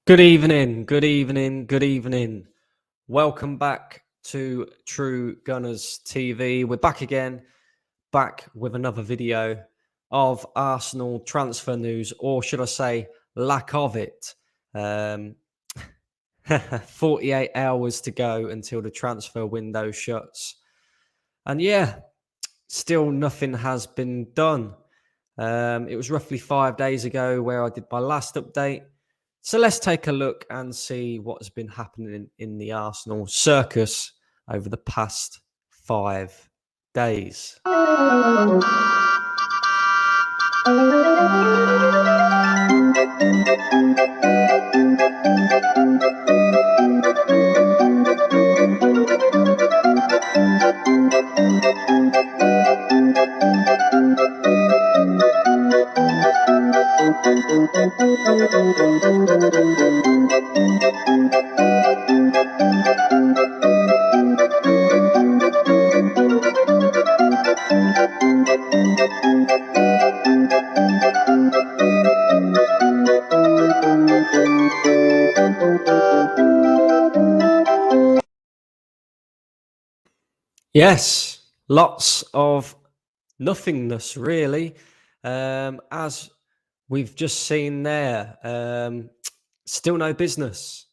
Good evening, good evening, good evening. Welcome back to True Gunners TV. We're back again, back with another video of Arsenal transfer news, or should I say, lack of it. Um, 48 hours to go until the transfer window shuts. And yeah, still nothing has been done. It was roughly 5 days ago where I did my last update. So let's take a look and see what's been happening in the Arsenal circus over the past 5 days. Yes, lots of nothingness, really. As we've just seen there, still no business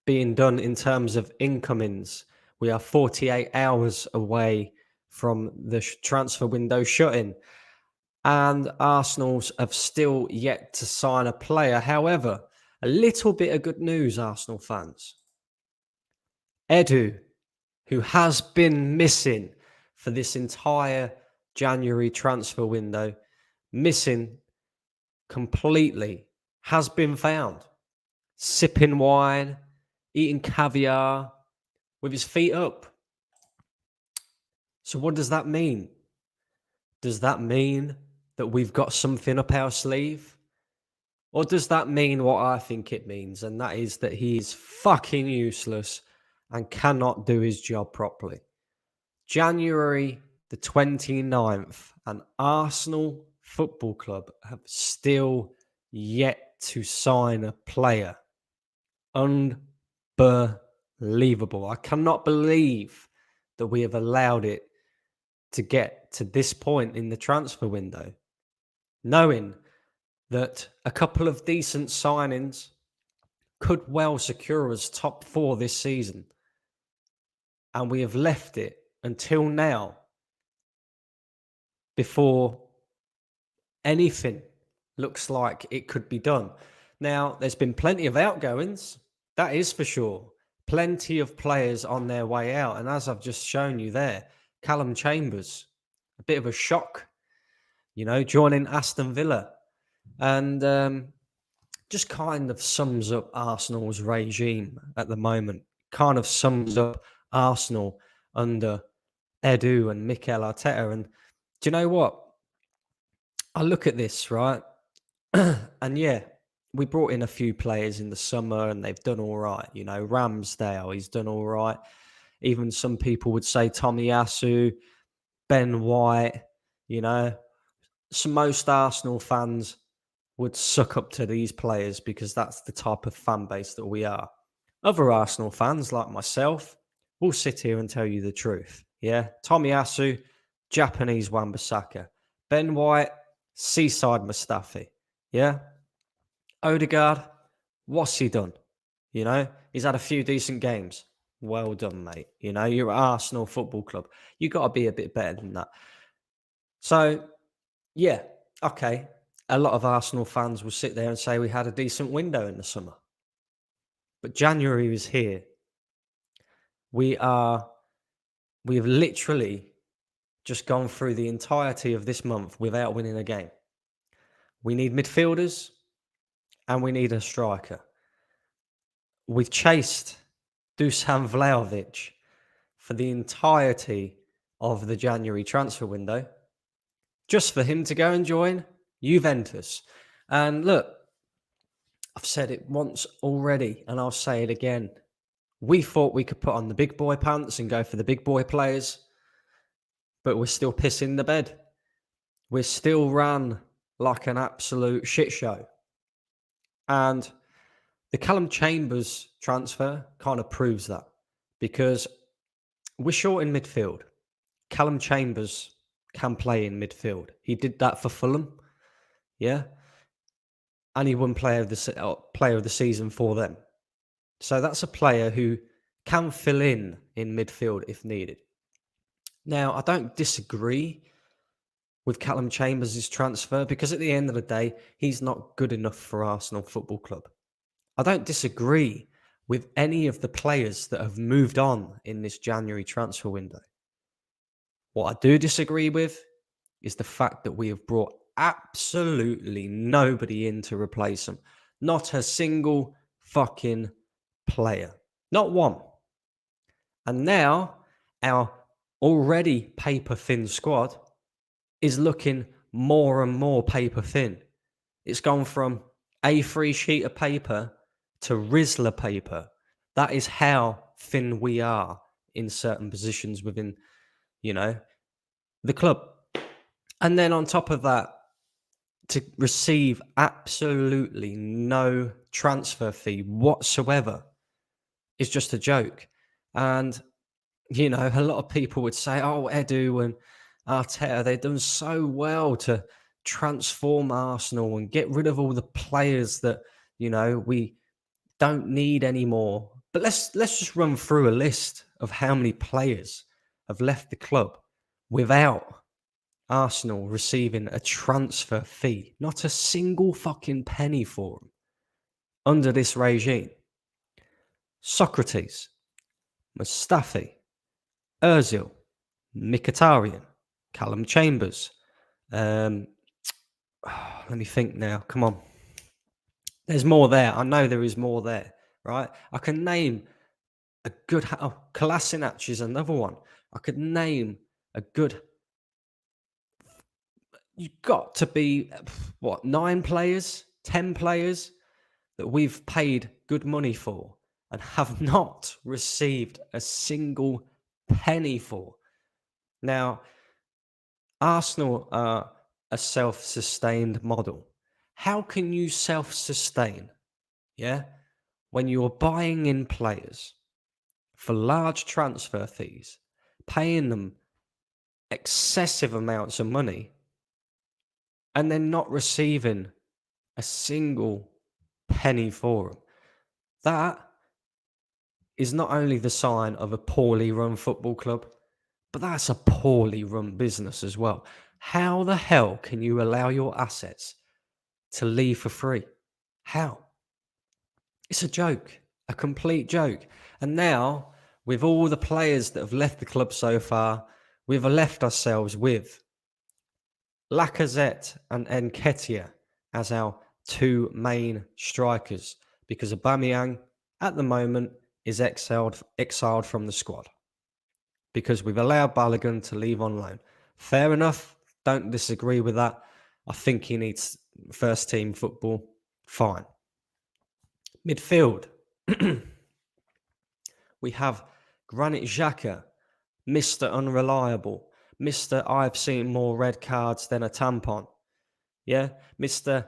being done in terms of incomings. We are 48 hours away from the transfer window shutting, and Arsenal's have still yet to sign a player. However, a little bit of good news, Arsenal fans. Edu, who has been missing for this entire January transfer window, missing completely, has been found. Sipping wine, eating caviar, with his feet up. So what does that mean? Does that mean that we've got something up our sleeve? Or does that mean what I think it means? And that is that he is fucking useless and cannot do his job properly. January the 29th, and Arsenal Football Club have still yet to sign a player. Unbelievable. I cannot believe that we have allowed it to get to this point in the transfer window, knowing that a couple of decent signings could well secure us top 4 this season. And we have left it until now before anything looks like it could be done. Now, there's been plenty of outgoings, that is for sure. Plenty of players on their way out. And as I've just shown you there, Callum Chambers, a bit of a shock, joining Aston Villa. And just kind of sums up Arsenal's regime at the moment. Kind of sums up Arsenal under Edu and Mikel Arteta. And do you know what? I look at this, right? And yeah, we brought in a few players in the summer and they've done all right. Ramsdale, he's done all right. Even some people would say Tomiyasu, Ben White, most Arsenal fans would suck up to these players because that's the type of fan base that we are. Other Arsenal fans, like myself, will sit here and tell you the truth. Yeah, Tomiyasu, Japanese Wan-Bissaka. Ben White, Seaside Mustafi. Yeah, Odegaard, what's he done? He's had a few decent games. Well done, mate. You're at Arsenal Football Club. You got to be a bit better than that. So, yeah, okay. A lot of Arsenal fans will sit there and say we had a decent window in the summer. But January is here. We have literally just gone through the entirety of this month without winning a game. We need midfielders and we need a striker. We've chased Dusan Vlahovic for the entirety of the January transfer window just for him to go and join Juventus. And look, I've said it once already and I'll say it again. We thought we could put on the big boy pants and go for the big boy players, but we're still pissing the bed. We're still run like an absolute shit show. And The Callum Chambers transfer kind of proves that because we're short in midfield. Callum Chambers can play in midfield. He did that for Fulham, yeah, and he won player of the season for them. So that's a player who can fill in midfield if needed. Now, I don't disagree with Callum Chambers' transfer because at the end of the day, he's not good enough for Arsenal Football Club. I don't disagree with any of the players that have moved on in this January transfer window. What I do disagree with is the fact that we have brought absolutely nobody in to replace them. Not a single fucking player. Not one. And now our already paper thin squad is looking more and more paper thin. It's gone from A3 sheet of paper to Rizzler paper. That is how thin we are in certain positions within, the club. And then on top of that, to receive absolutely no transfer fee whatsoever is just a joke. And, a lot of people would say, oh, Edu and Arteta, they've done so well to transform Arsenal and get rid of all the players that, we don't need anymore. But let's just run through a list of how many players have left the club without Arsenal receiving a transfer fee. Not a single fucking penny for them under this regime. Socrates, Mustafi, Ozil, Mkhitaryan, Callum Chambers. Let me think now. Come on. There's more there. I know there is more there, right? I can name a good... Kolasinac is another one. I could name a good... You've got to be, 9 players, 10 players that we've paid good money for and have not received a single penny for. Now, Arsenal are a self-sustained model. How can you self-sustain, when you're buying in players for large transfer fees, paying them excessive amounts of money, and then not receiving a single penny for them? That is not only the sign of a poorly run football club, but that's a poorly run business as well. How the hell can you allow your assets to leave for free? How? It's a joke, a complete joke. And now, with all the players that have left the club so far, we've left ourselves with Lacazette and Nketiah as our 2 main strikers, because Aubameyang at the moment is exiled from the squad because we've allowed Balogun to leave on loan. Fair enough. Don't disagree with that. I think he needs first team football. Fine. Midfield. We have Granit Xhaka, Mr. Unreliable, Mr. I've seen more red cards than a tampon. Yeah, Mr.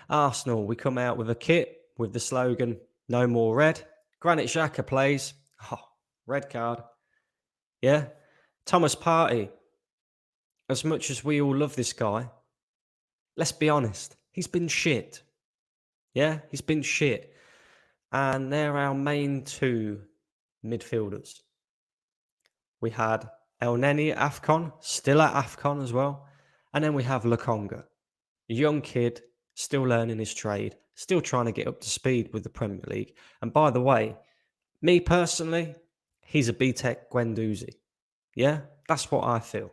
Arsenal, we come out with a kit with the slogan, no more red. Granit Xhaka plays, red card. Yeah, Thomas Partey, as much as we all love this guy, let's be honest, he's been shit. Yeah, he's been shit. And they're our main 2 midfielders. We had El Neni at AFCON, still at AFCON as well. And then we have Lokonga, a young kid, still learning his trade, still trying to get up to speed with the Premier League. And by the way, me personally, he's a BTEC Guendouzi. Yeah, that's what I feel.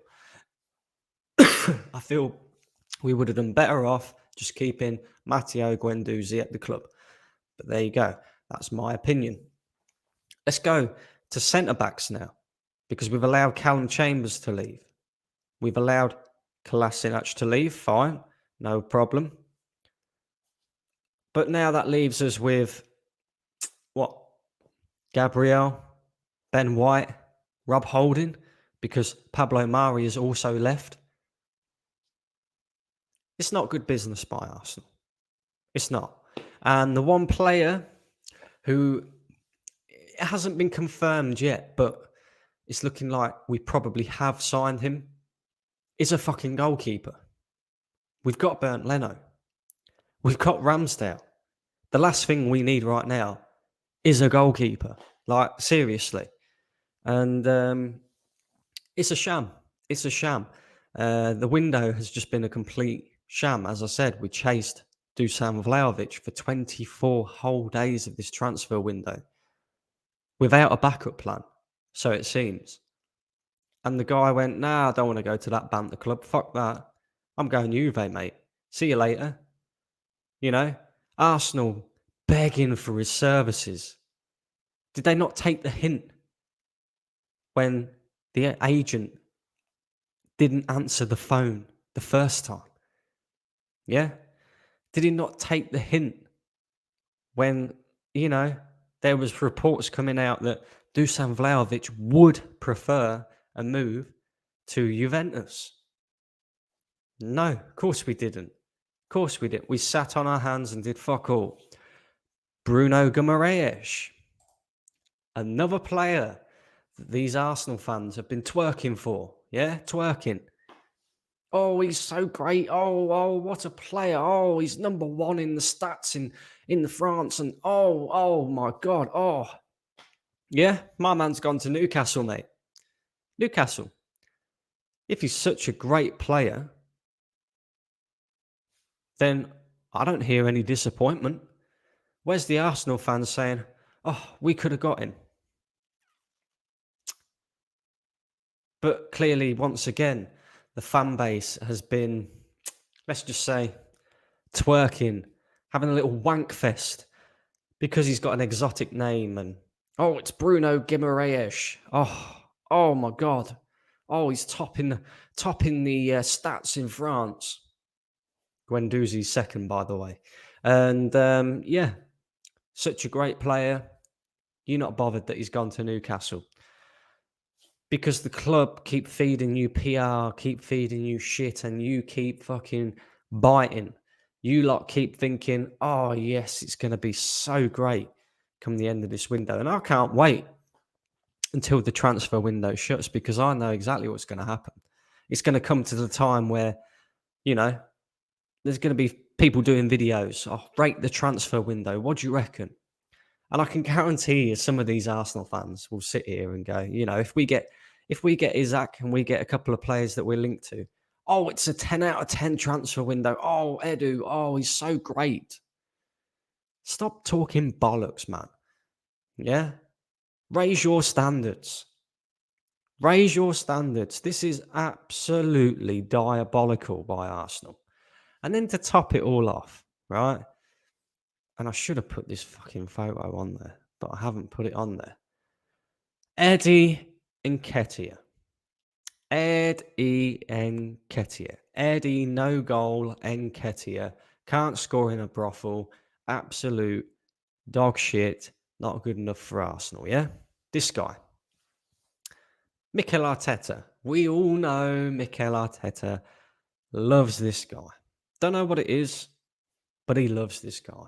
I feel we would have done better off just keeping Matteo Guendouzi at the club. But there you go. That's my opinion. Let's go to centre-backs now, because we've allowed Callum Chambers to leave. We've allowed Kolasinac to leave. Fine, no problem. But now that leaves us with, Gabriel, Ben White, Rob Holding, because Pablo Mari has also left. It's not good business by Arsenal. It's not. And the one player who it hasn't been confirmed yet, but it's looking like we probably have signed him, is a fucking goalkeeper. We've got Bernd Leno. We've got Ramsdale. The last thing we need right now is a goalkeeper. Like, seriously. And it's a sham. It's a sham. The window has just been a complete sham. As I said, we chased Dusan Vlahovic for 24 whole days of this transfer window without a backup plan, so it seems. And the guy went, nah, I don't want to go to that banter club. Fuck that. I'm going Juve, mate. See you later. You know, Arsenal begging for his services. Did they not take the hint when the agent didn't answer the phone the first time? Yeah? Did he not take the hint when, there was reports coming out that Dusan Vlahovic would prefer a move to Juventus? No, of course we didn't. Of course we didn't. We sat on our hands and did fuck all. Bruno Guimaraes, another player that these Arsenal fans have been twerking for. Yeah, twerking. Oh, he's so great. Oh, what a player. Oh, he's number one in the stats in the France. And oh my God. Oh, yeah, my man's gone to Newcastle, mate. Newcastle. If he's such a great player, then I don't hear any disappointment. Where's the Arsenal fans saying, oh, we could have got him? But clearly, once again, the fan base has been, let's just say, twerking, having a little wank fest because he's got an exotic name. And, oh, it's Bruno Guimaraes. Oh my God. Oh, he's topping the stats in France. Guendouzi's second, by the way. And, yeah, such a great player. You're not bothered that he's gone to Newcastle. Because the club keep feeding you PR, keep feeding you shit, and you keep fucking biting. You lot keep thinking, oh, yes, it's going to be so great come the end of this window. And I can't wait until the transfer window shuts because I know exactly what's going to happen. It's going to come to the time where, there's going to be people doing videos. Oh, rate the transfer window. What do you reckon? And I can guarantee you some of these Arsenal fans will sit here and go, if we get Isaac and we get a couple of players that we're linked to, oh, it's a 10 out of 10 transfer window. Oh, Edu, oh, he's so great. Stop talking bollocks, man. Yeah? Raise your standards. Raise your standards. This is absolutely diabolical by Arsenal. And then to top it all off, right? And I should have put this fucking photo on there, but I haven't put it on there. Eddie Nketiah. Eddie Nketiah. Eddie, no goal, Nketiah. Can't score in a brothel. Absolute dog shit. Not good enough for Arsenal, yeah? This guy. Mikel Arteta. We all know Mikel Arteta loves this guy. Don't know what it is, but he loves this guy.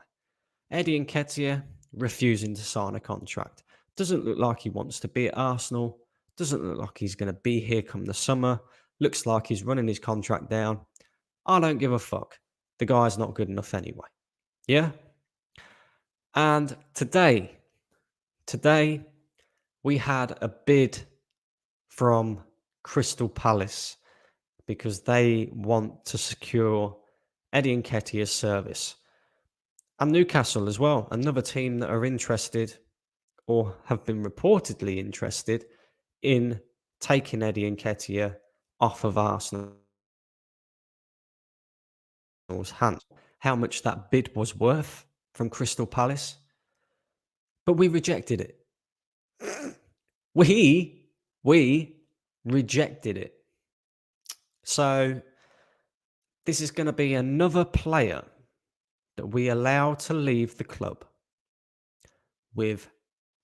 Eddie Nketiah refusing to sign a contract. Doesn't look like he wants to be at Arsenal. Doesn't look like he's going to be here come the summer. Looks like he's running his contract down. I don't give a fuck. The guy's not good enough anyway. Yeah? And today, we had a bid from Crystal Palace because they want to secure Eddie Nketiah's service. And Newcastle as well, another team that are interested or have been reportedly interested in taking Eddie Nketiah off of Arsenal's hands. How much that bid was worth from Crystal Palace. But we rejected it. We rejected it. So this is going to be another player that we allow to leave the club with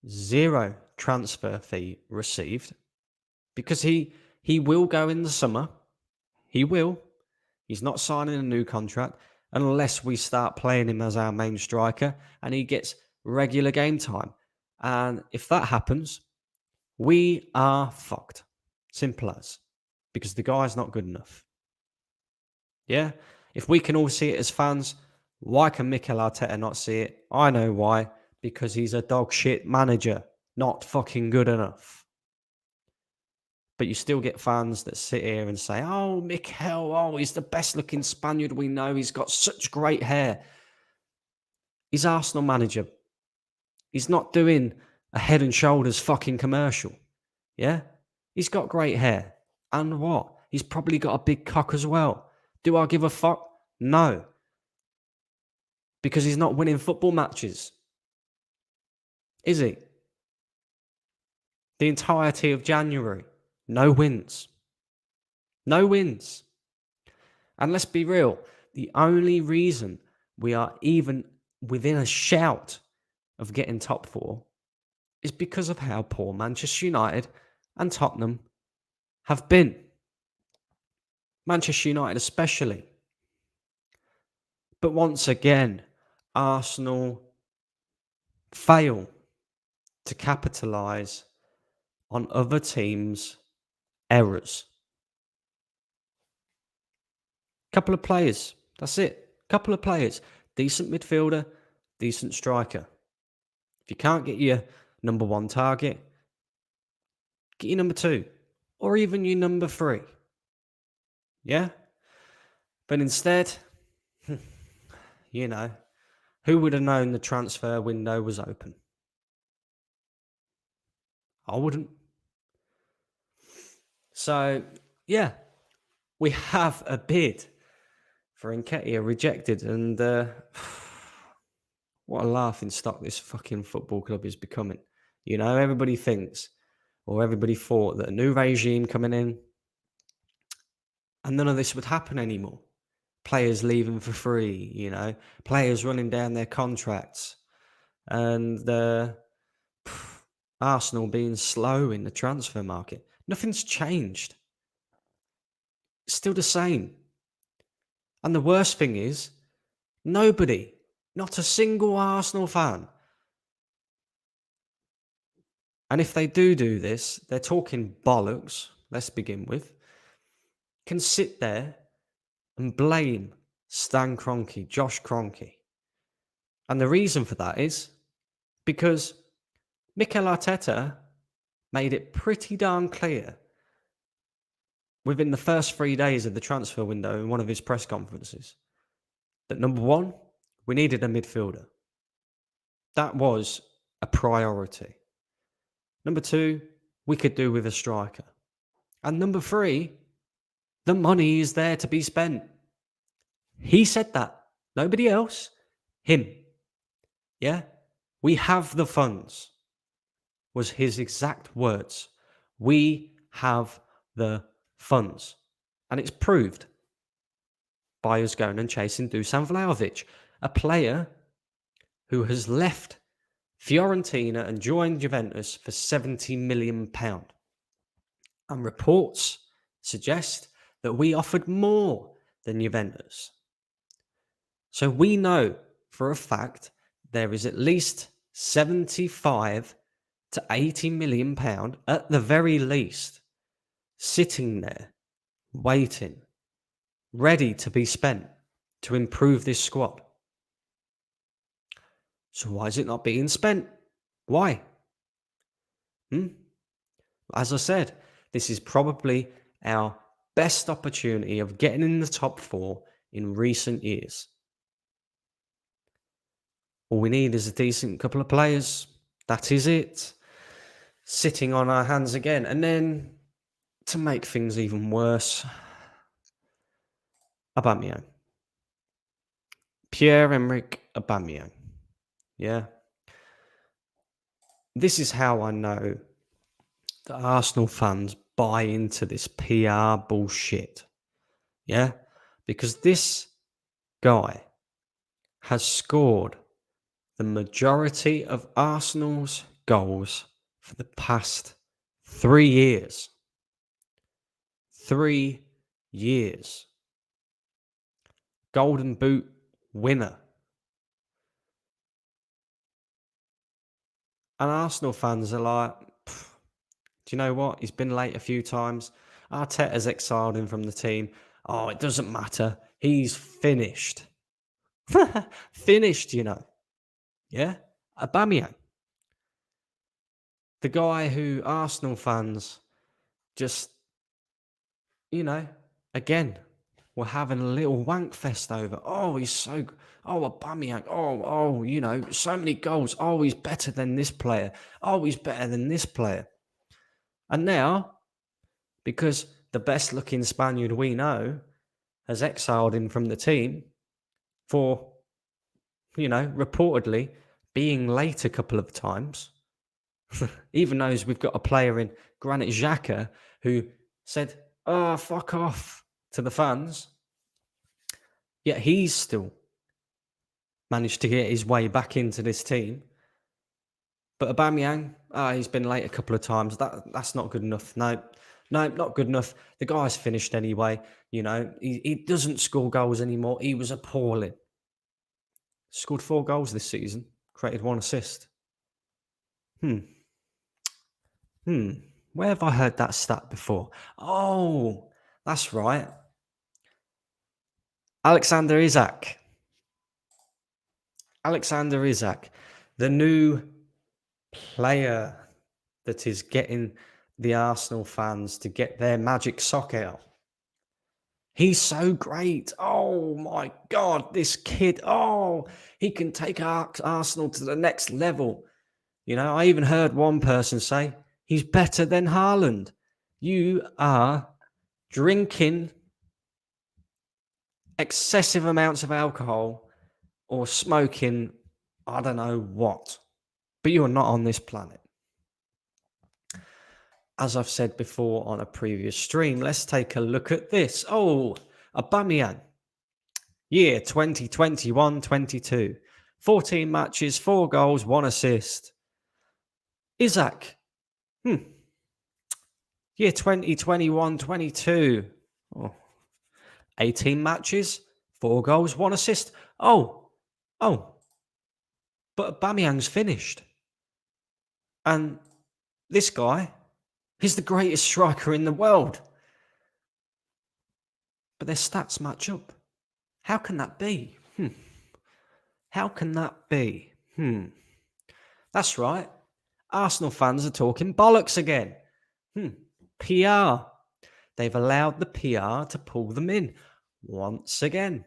zero transfer fee received because he will go in the summer. He will. He's not signing a new contract. unless we start playing him as our main striker and he gets regular game time. And if that happens, we are fucked. Simple as. Because the guy's not good enough. Yeah? If we can all see it as fans, why can Mikel Arteta not see it? I know why. Because he's a dog shit manager. Not fucking good enough. But you still get fans that sit here and say, oh, Mikel, oh, he's the best looking Spaniard we know. He's got such great hair. He's Arsenal manager. He's not doing a Head and Shoulders fucking commercial. Yeah? He's got great hair. And what? He's probably got a big cock as well. Do I give a fuck? No. Because he's not winning football matches. Is he? The entirety of January. No wins. No wins. And let's be real. The only reason we are even within a shout of getting top four is because of how poor Manchester United and Tottenham have been. Manchester United especially. But once again, Arsenal fail to capitalise on other teams' errors. Couple of players. That's it. Couple of players. Decent midfielder, decent striker. If you can't get your number one target, get your number two. Or even your number three. Yeah? But instead, you know, who would have known the transfer window was open? I wouldn't. So, yeah, we have a bid for Nketiah rejected, and what a laughing stock this fucking football club is becoming. You know, everybody thinks, or everybody thought, that a new regime coming in, and none of this would happen anymore. Players leaving for free, you know, players running down their contracts, and Arsenal being slow in the transfer market. Nothing's changed. It's still the same. And the worst thing is, nobody, not a single Arsenal fan. And if they do this, they're talking bollocks, let's begin with, can sit there and blame Stan Kroenke, Josh Kroenke. And the reason for that is because Mikel Arteta made it pretty darn clear within the first 3 days of the transfer window in one of his press conferences that number one, we needed a midfielder. That was a priority. Number two, we could do with a striker. And number three, the money is there to be spent. He said that. Nobody else. Him. Yeah? We have the funds, was his exact words. We have the funds. And it's proved by us going and chasing Dusan Vlahovic, a player who has left Fiorentina and joined Juventus for £70 million. And reports suggest that we offered more than Juventus. So we know for a fact there is at least 75 to 80 million pound at the very least sitting there, waiting, ready to be spent to improve this squad. So why is it not being spent? Why? As I said, this is probably our best opportunity of getting in the top four in recent years. All we need is a decent couple of players. That is it. Sitting on our hands again. And then, to make things even worse, Aubameyang. Pierre-Emerick Aubameyang. Yeah. This is how I know that Arsenal fans buy into this PR bullshit. Yeah? Because this guy has scored the majority of Arsenal's goals for the past 3 years. 3 years. Golden Boot winner. And Arsenal fans are like, do you know what? He's been late a few times. Arteta's exiled him from the team. Oh, it doesn't matter. He's finished. Finished, you know. Yeah? Aubameyang. The guy who Arsenal fans just, again, were having a little wank fest over. Oh, he's so... Oh, Aubameyang. Oh, so many goals. Oh, he's better than this player. Oh, he's better than this player. And now, because the best-looking Spaniard we know has exiled him from the team for, reportedly being late a couple of times, even though we've got a player in Granit Xhaka who said, oh, fuck off to the fans, yet he's still managed to get his way back into this team. But Aubameyang, he's been late a couple of times. That's not good enough. No, not good enough. The guy's finished anyway. He doesn't score goals anymore. He was appalling. Scored 4 goals this season. Created 1 assist. Where have I heard that stat before? Oh, that's right. Alexander Isak, the new player that is getting the Arsenal fans to get their magic sock out. He's so great. Oh my God, this kid. Oh, he can take Arsenal to the next level. I even heard one person say, he's better than Haaland. You are drinking excessive amounts of alcohol or smoking, I don't know what, but you are not on this planet. As I've said before on a previous stream, let's take a look at this. Oh, Aubameyang. Year 2021-22. 14 matches, 4 goals, 1 assist. Isak. Year 2021-22. 18 matches, 4 goals, 1 assist. Oh. But Aubameyang's finished. And this guy, he's the greatest striker in the world. But their stats match up. How can that be? How can that be? That's right. Arsenal fans are talking bollocks again. PR. They've allowed the PR to pull them in once again.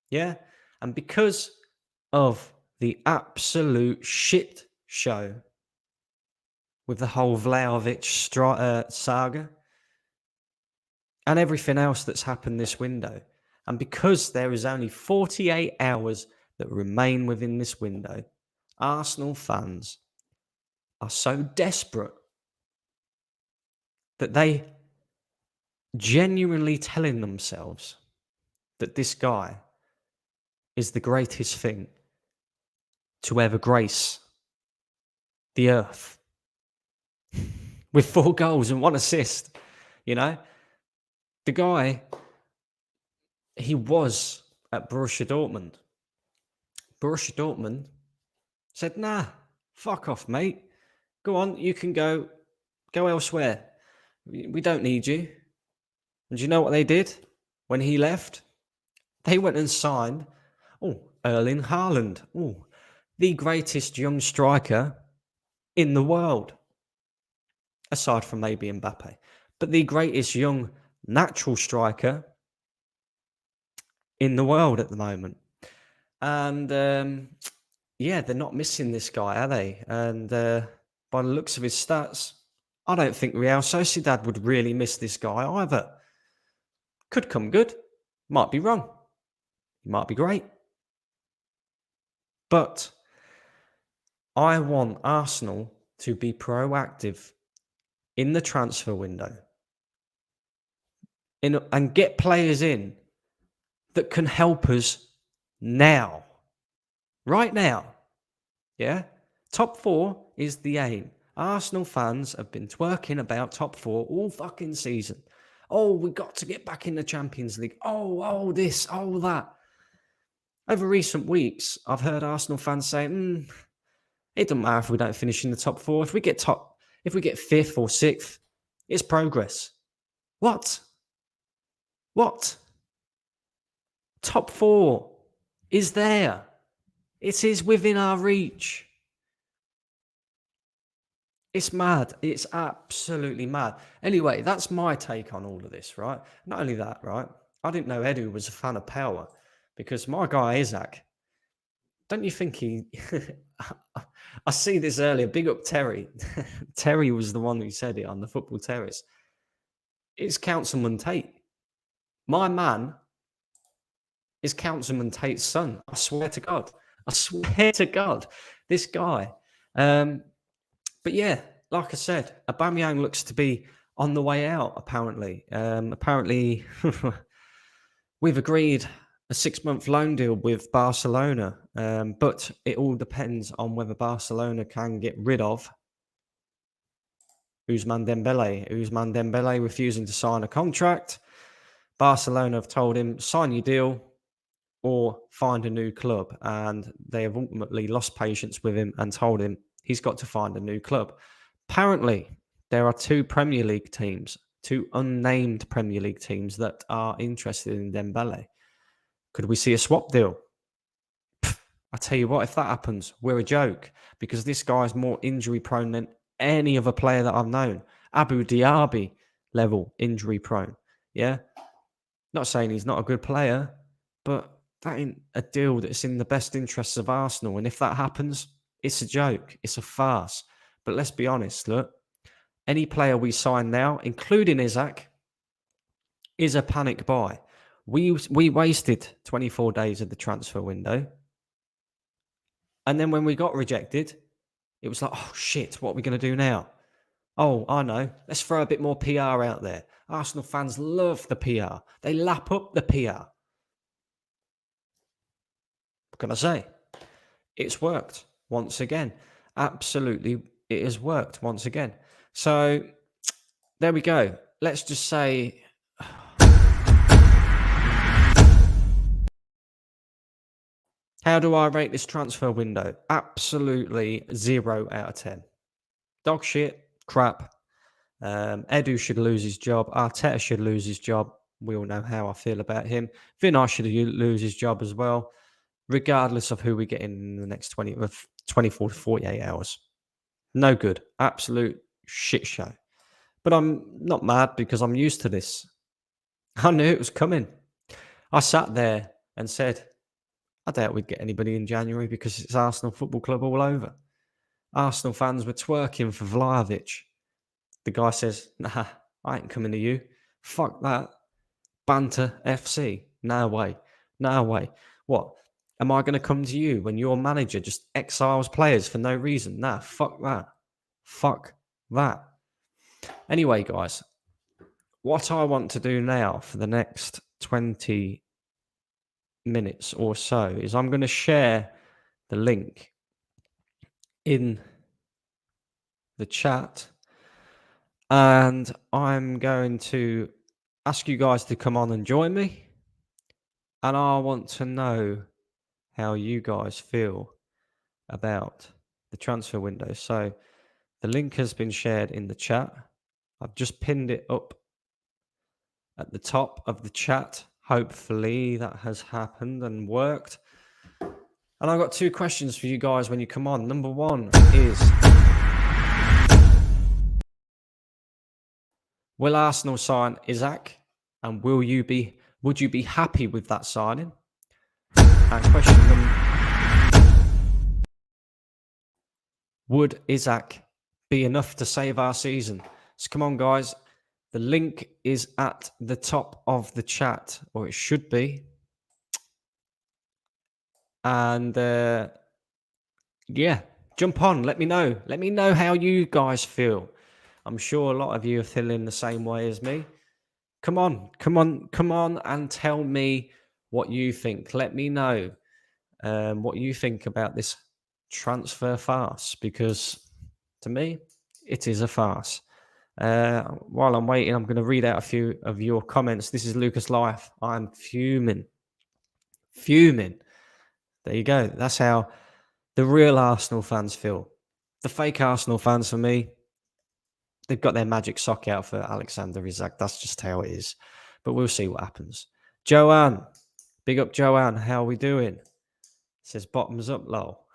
Yeah? And because of the absolute shit show with the whole Vlahovic saga and everything else that's happened this window, and because there is only 48 hours that remain within this window, Arsenal fans are so desperate that they genuinely telling themselves that this guy is the greatest thing to ever grace the earth with 4 goals and 1 assist. The guy, he was at Borussia Dortmund. Borussia Dortmund said, nah, fuck off, mate. Go on, you can go elsewhere. We don't need you. And do you know what they did when he left? They went and signed, Erling Haaland. The greatest young striker in the world. Aside from maybe Mbappe. But the greatest young natural striker in the world at the moment. And, they're not missing this guy, are they? And by the looks of his stats, I don't think Real Sociedad would really miss this guy either. Could come good. Might be wrong. He might be great. But I want Arsenal to be proactive in the transfer window and get players in that can help us now. Right now. Yeah? Top 4 is the aim. Arsenal fans have been twerking about top 4 all fucking season. Oh, we got to get back in the Champions League. Oh, this, that. Over recent weeks, I've heard Arsenal fans say, it doesn't matter if we don't finish in the top four. If we get fifth or sixth, it's progress. What? What? Top four is there. It is within our reach. It's mad. It's absolutely mad. Anyway, that's my take on all of this, right? Not only that, right? I didn't know Edu was a fan of power because my guy Isaac, don't you think he... I see this earlier. Big up Terry. Terry was the one who said it on the Football Terrace. It's Councilman Tate. My man is Councilman Tate's son. I swear to God. I swear to God. This guy. But yeah, like I said, Aubameyang looks to be on the way out, apparently. Apparently, we've agreed a 6-month loan deal with Barcelona, but it all depends on whether Barcelona can get rid of Ousmane Dembele. Ousmane Dembele refusing to sign a contract. Barcelona have told him, sign your deal or find a new club. And they have ultimately lost patience with him and told him he's got to find a new club. Apparently, there are 2 Premier League teams, 2 unnamed Premier League teams that are interested in Dembele. Could we see a swap deal? I tell you what, if that happens, we're a joke because this guy's more injury prone than any other player that I've known. Abu Diaby level injury prone. Yeah. Not saying he's not a good player, but that ain't a deal that's in the best interests of Arsenal. And if that happens, it's a joke. It's a farce. But let's be honest, look, any player we sign now, including Isaac, is a panic buy. We wasted 24 days of the transfer window. And then when we got rejected, it was like, oh shit, what are we going to do now? Oh, I know. Let's throw a bit more PR out there. Arsenal fans love the PR. They lap up the PR. What can I say? It's worked once again. Absolutely, it has worked once again. So there we go. Let's just say... How do I rate this transfer window? Absolutely 0 out of 10. Dog shit, crap. Edu should lose his job. Arteta should lose his job. We all know how I feel about him. Vinay should lose his job as well, regardless of who we get in the next 24 to 48 hours. No good. Absolute shit show. But I'm not mad because I'm used to this. I knew it was coming. I sat there and said, I doubt we'd get anybody in January because it's Arsenal Football Club all over. Arsenal fans were twerking for Vlahovic. The guy says, nah, I ain't coming to you. Fuck that. Banter FC. No way. No way. What? Am I going to come to you when your manager just exiles players for no reason? Nah, fuck that. Fuck that. Anyway, guys, what I want to do now for the next 20 minutes or so is I'm going to share the link in the chat and I'm going to ask you guys to come on and join me, and I want to know how you guys feel about the transfer window. So the link has been shared in the chat. I've just pinned it up at the top of the chat. Hopefully that has happened and worked. And I've got 2 questions for you guys when you come on. Number 1 is, will Arsenal sign Isaac? And would you be happy with that signing? And question number, would Isaac be enough to save our season? So come on, guys. The link is at the top of the chat, or it should be. And yeah, jump on. Let me know. Let me know how you guys feel. I'm sure a lot of you are feeling the same way as me. Come on and tell me what you think. Let me know what you think about this transfer farce, because to me, it is a farce. While I'm waiting, I'm going to read out a few of your comments. This is Lucas Life. I'm fuming. There you go. That's how the real Arsenal fans feel. The fake Arsenal fans, for me, they've got their magic sock out for Alexander Isak. That's just how it is. But we'll see what happens. Joanne, big up Joanne. How are we doing? Says bottoms up, lol.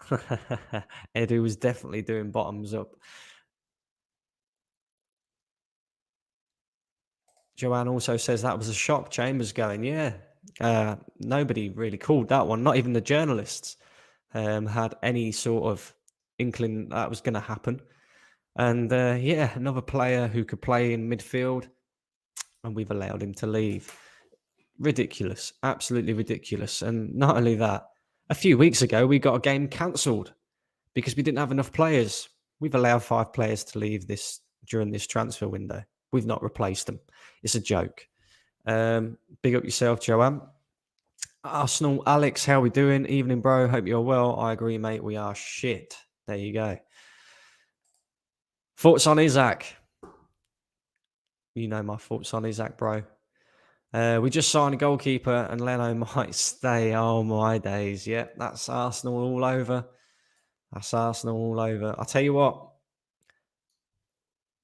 Edu was definitely doing bottoms up. Joanne also says that was a shock. Chambers going, yeah. Nobody really called that one. Not even the journalists had any sort of inkling that was going to happen. And yeah, another player who could play in midfield, and we've allowed him to leave. Ridiculous. Absolutely ridiculous. And not only that, a few weeks ago, we got a game cancelled because we didn't have enough players. We've allowed 5 players to leave during this transfer window. We've not replaced them. It's a joke. Big up yourself, Joanne. Arsenal, Alex, how we doing? Evening, bro. Hope you're well. I agree, mate. We are shit. There you go. Thoughts on Isak? You know my thoughts on Isak, bro. We just signed a goalkeeper and Leno might stay. Oh, my days. Yep, that's Arsenal all over. That's Arsenal all over. I'll tell you what.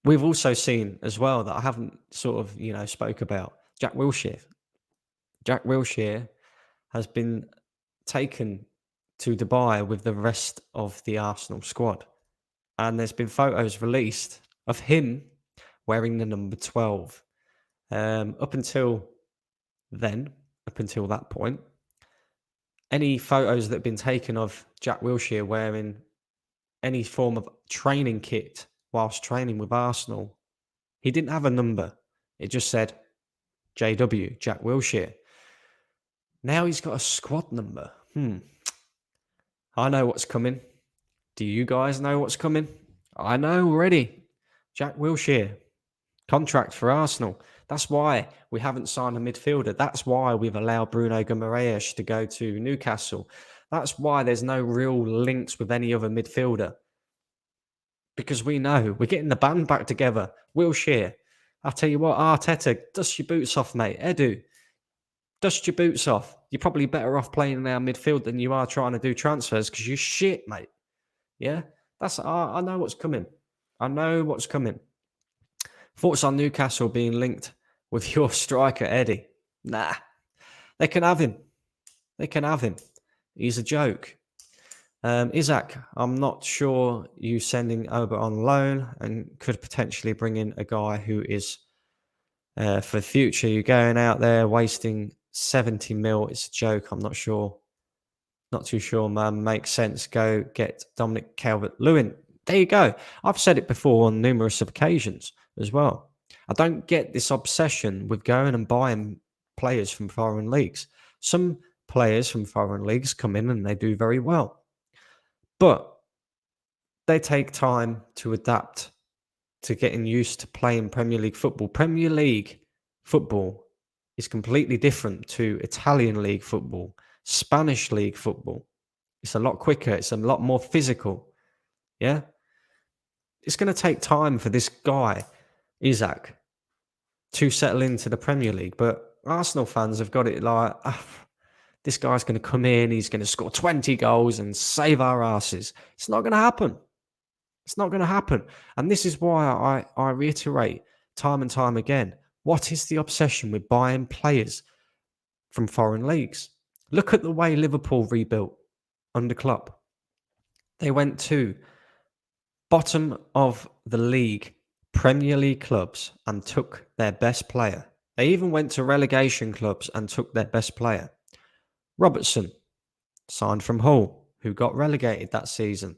We've also seen as well that I haven't sort of, spoke about. Jack Wilshere. Jack Wilshere has been taken to Dubai with the rest of the Arsenal squad. And there's been photos released of him wearing the number 12. Up until that point, any photos that have been taken of Jack Wilshere wearing any form of training kit whilst training with Arsenal, he didn't have a number. It just said JW, Jack Wilshere. Now he's got a squad number. I know what's coming. Do you guys know what's coming? I know already. Jack Wilshere, contract for Arsenal. That's why we haven't signed a midfielder. That's why we've allowed Bruno Guimaraes to go to Newcastle. That's why there's no real links with any other midfielder. Because we know we're getting the band back together. Wilshere. I'll tell you what, Arteta, dust your boots off, mate. Edu, dust your boots off. You're probably better off playing in our midfield than you are trying to do transfers because you're shit, mate. Yeah? I know what's coming. I know what's coming. Thoughts on Newcastle being linked with your striker, Eddie? Nah. They can have him. They can have him. He's a joke. Isak, I'm not sure you sending over on loan and could potentially bring in a guy who is for the future. You're going out there wasting 70 mil. It's a joke. I'm not sure. Not too sure, man. Makes sense. Go get Dominic Calvert-Lewin. There you go. I've said it before on numerous occasions as well. I don't get this obsession with going and buying players from foreign leagues. Some players from foreign leagues come in and they do very well. But they take time to adapt to getting used to playing Premier League football. Premier League football is completely different to Italian league football, Spanish league football. It's a lot quicker. It's a lot more physical. Yeah? It's going to take time for this guy, Isak, to settle into the Premier League. But Arsenal fans have got it like, this guy's going to come in, he's going to score 20 goals and save our asses. It's not going to happen. It's not going to happen. And this is why I reiterate time and time again, what is the obsession with buying players from foreign leagues? Look at the way Liverpool rebuilt under Klopp. They went to bottom of the league, Premier League clubs, and took their best player. They even went to relegation clubs and took their best player. Robertson, signed from Hull, who got relegated that season.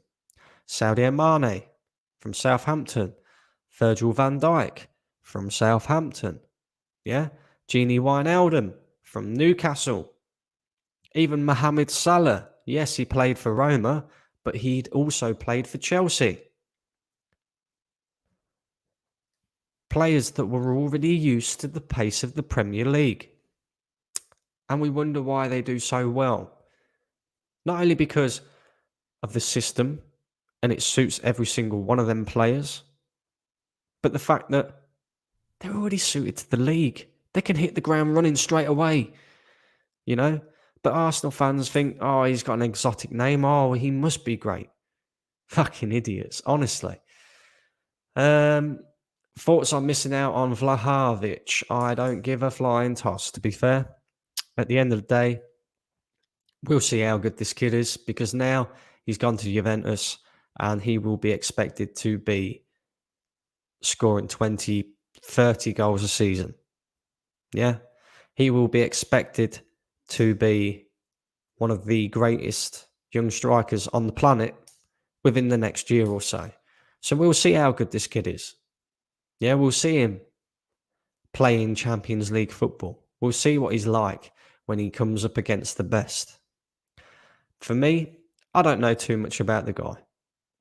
Sadio Mane from Southampton. Virgil van Dijk from Southampton. Yeah. Gini Wijnaldum from Newcastle. Even Mohamed Salah. Yes, he played for Roma, but he'd also played for Chelsea. Players that were already used to the pace of the Premier League. And we wonder why they do so well. Not only because of the system, and it suits every single one of them players, but the fact that they're already suited to the league. They can hit the ground running straight away. But Arsenal fans think, oh, he's got an exotic name. Oh, he must be great. Fucking idiots, honestly. Thoughts on missing out on Vlahovic? I don't give a flying toss, to be fair. At the end of the day, we'll see how good this kid is, because now he's gone to Juventus and he will be expected to be scoring 20, 30 goals a season. Yeah. He will be expected to be one of the greatest young strikers on the planet within the next year or so. So we'll see how good this kid is. Yeah, we'll see him playing Champions League football. We'll see what he's like when he comes up against the best. For me, I don't know too much about the guy,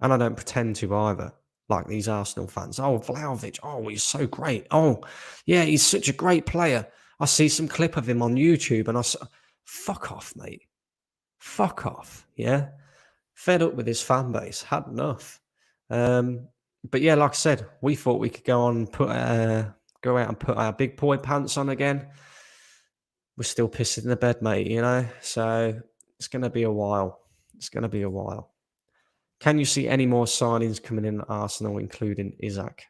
and I don't pretend to either, like these Arsenal fans. Oh, Vlahovic, oh, he's so great. Oh, yeah, he's such a great player. I see some clip of him on YouTube, and fuck off, mate. Fuck off, yeah? Fed up with his fan base. Had enough. But yeah, like I said, we thought we could go out and put our big boy pants on again. We're still pissing in the bed, mate, you know? So it's going to be a while. Can you see any more signings coming in at Arsenal, including Isaac?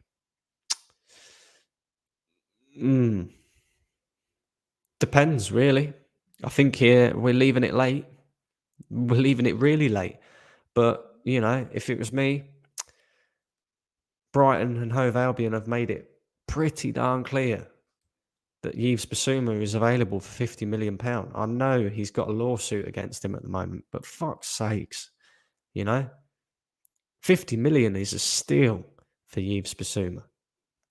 Depends, really. I think here we're leaving it late. We're leaving it really late. But, you know, if it was me, Brighton and Hove Albion have made it pretty darn clear that Yves Bissouma is available for £50 million. I know he's got a lawsuit against him at the moment, but fuck's sakes, you know? 50 million is a steal for Yves Bissouma.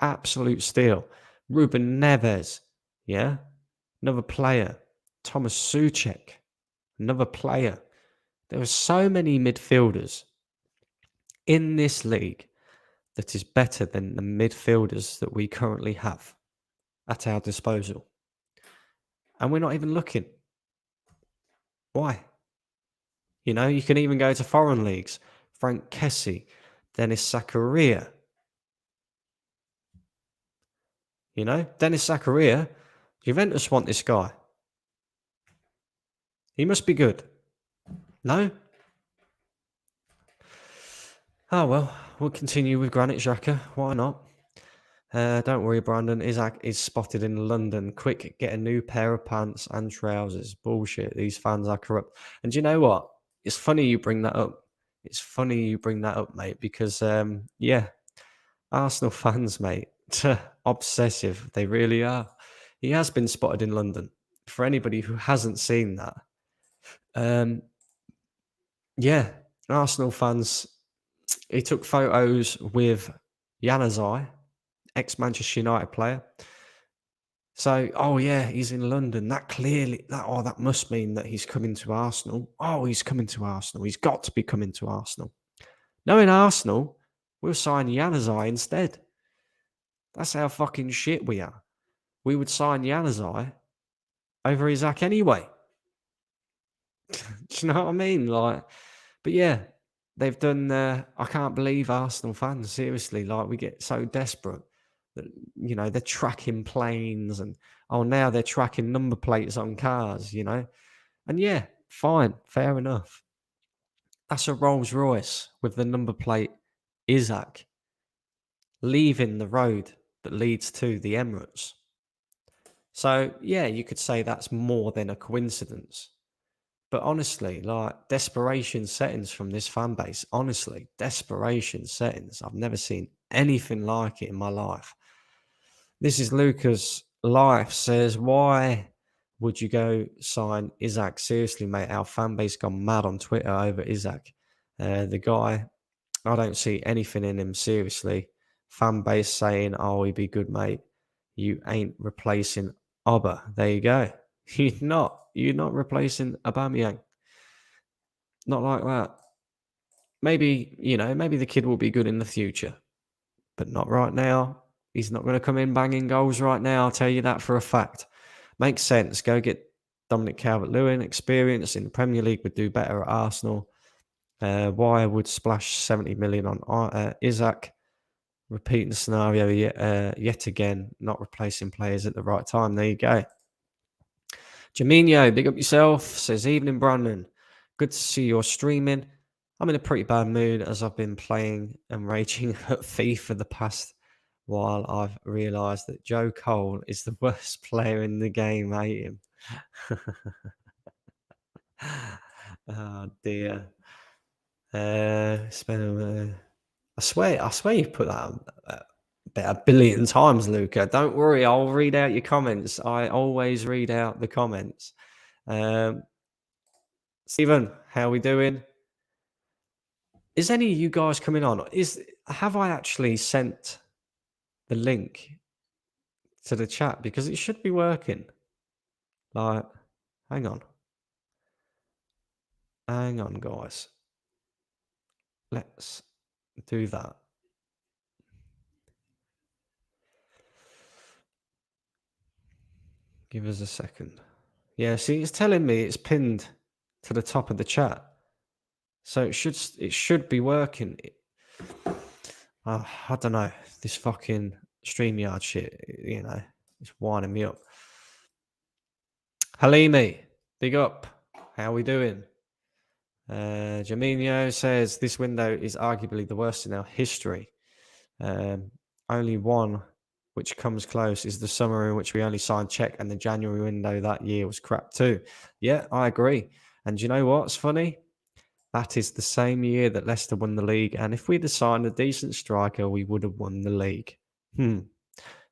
Absolute steal. Ruben Neves, yeah? Another player. Thomas Souček, another player. There are so many midfielders in this league that is better than the midfielders that we currently have at our disposal. And we're not even looking. Why? You know, you can even go to foreign leagues. Frank Kessie, Dennis Zakaria. You know, Dennis Zakaria, Juventus want this guy. He must be good. No? Oh, well, we'll continue with Granit Xhaka. Why not? Don't worry, Brandon. Isaac is spotted in London. Quick, get a new pair of pants and trousers. Bullshit. These fans are corrupt. And do you know what? It's funny you bring that up. Mate, because, yeah, Arsenal fans, mate, obsessive. They really are. He has been spotted in London. For anybody who hasn't seen that, yeah, Arsenal fans, he took photos with Januzaj, ex-Manchester United player. So, oh yeah, he's in London. That must mean that he's coming to Arsenal. Oh, he's coming to Arsenal. He's got to be coming to Arsenal. Knowing Arsenal, we'll sign Januzaj instead. That's how fucking shit we are. We would sign Januzaj over Isaac anyway. Do you know what I mean? Like, but yeah, they've done. I can't believe Arsenal fans. Seriously, like we get so desperate that you know they're tracking planes and now they're tracking number plates on cars. You know, and yeah, fine, fair enough. That's a Rolls Royce with the number plate Isaac leaving the road that leads to the Emirates. So yeah, you could say that's more than a coincidence. But honestly, like desperation settings from this fan base, honestly, desperation settings. I've never seen anything like it in my life. This is Lucas Life says, why would you go sign Isaac? Seriously, mate, our fan base gone mad on Twitter over Isaac. The guy, I don't see anything in him, seriously. Fan base saying, oh, he'd be good, mate. You ain't replacing Oba. There you go. You're not replacing Aubameyang. Not like that. Maybe, maybe the kid will be good in the future, but not right now. He's not going to come in banging goals right now. I'll tell you that for a fact. Makes sense. Go get Dominic Calvert-Lewin. Experience in the Premier League would do better at Arsenal. Why would splash 70 million on Isaac? Repeating the scenario yet again, not replacing players at the right time. There you go. Jaminho, big up yourself, says, evening, Brandon. Good to see you're streaming. I'm in a pretty bad mood as I've been playing and raging at FIFA the past while. I've realised that Joe Cole is the worst player in the game. I hate him. Oh, dear. I swear you've put that about a billion times, Luca. Don't worry, I'll read out your comments. I always read out the comments. Stephen, how we doing? Is any of you guys coming on? Have I actually sent the link to the chat? Because it should be working. Like, hang on, guys. Let's do that. Give us a second. Yeah, see, it's telling me it's pinned to the top of the chat, so it should be working. I don't know, this fucking StreamYard shit, it's winding me up. Halimi, big up. How we doing? Jaminho says this window is arguably the worst in our history. Only one which comes close is the summer in which we only signed Czech, and the January window that year was crap too. Yeah, I agree. And you know what's funny? That is the same year that Leicester won the league, and if we'd have signed a decent striker, we would have won the league.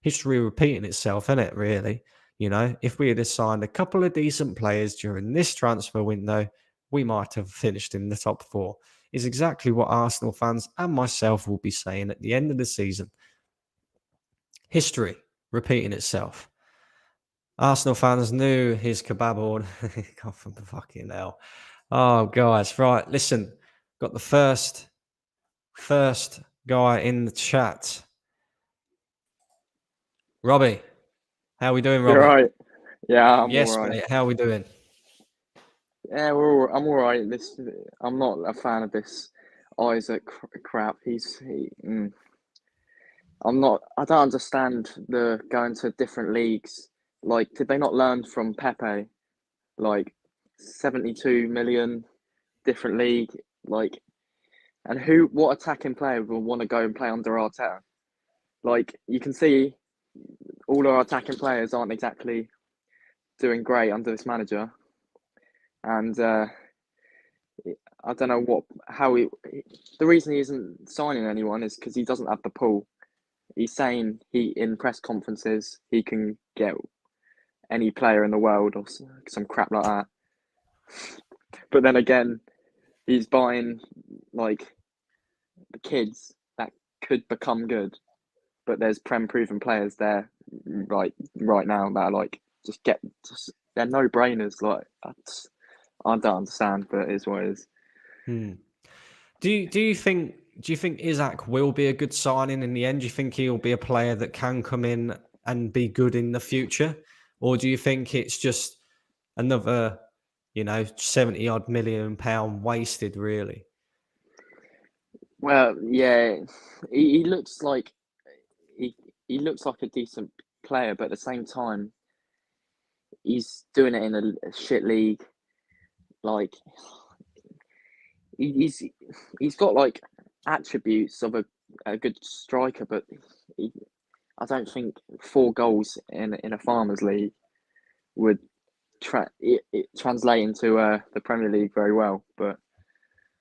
History repeating itself, isn't it, really? If we had signed a couple of decent players during this transfer window, we might have finished in the top 4. Is exactly what Arsenal fans and myself will be saying at the end of the season. History repeating itself. Arsenal fans knew his kebab order. God, from the fucking hell. Oh, guys, right. Listen, got the first guy in the chat. Robbie, how are we doing, Robbie? You're right. Yeah, I'm yes, all right. mate. How are we doing? Yeah, I'm all right. I'm not a fan of this Isaac crap. I don't understand the going to different leagues. Like, did they not learn from Pepe? Like, 72 million different league. Like, and what attacking player will want to go and play under Arteta? Like, you can see all our attacking players aren't exactly doing great under this manager. And I don't know the reason he isn't signing anyone is because he doesn't have the pull. He's saying in press conferences he can get any player in the world or some crap like that. But then again, he's buying like the kids that could become good. But there's proven players there right now that are like they're no brainers. Like I don't understand, but it is what it is. Do you think Isaac will be a good signing in the end? Do you think he'll be a player that can come in and be good in the future, or do you think it's just another, 70 odd million pound wasted? Really? Well, yeah, he looks like he looks like a decent player, but at the same time, he's doing it in a shit league. Like he's got like attributes of a good striker, but I don't think 4 goals in a Farmers League would translate into the Premier League very well. But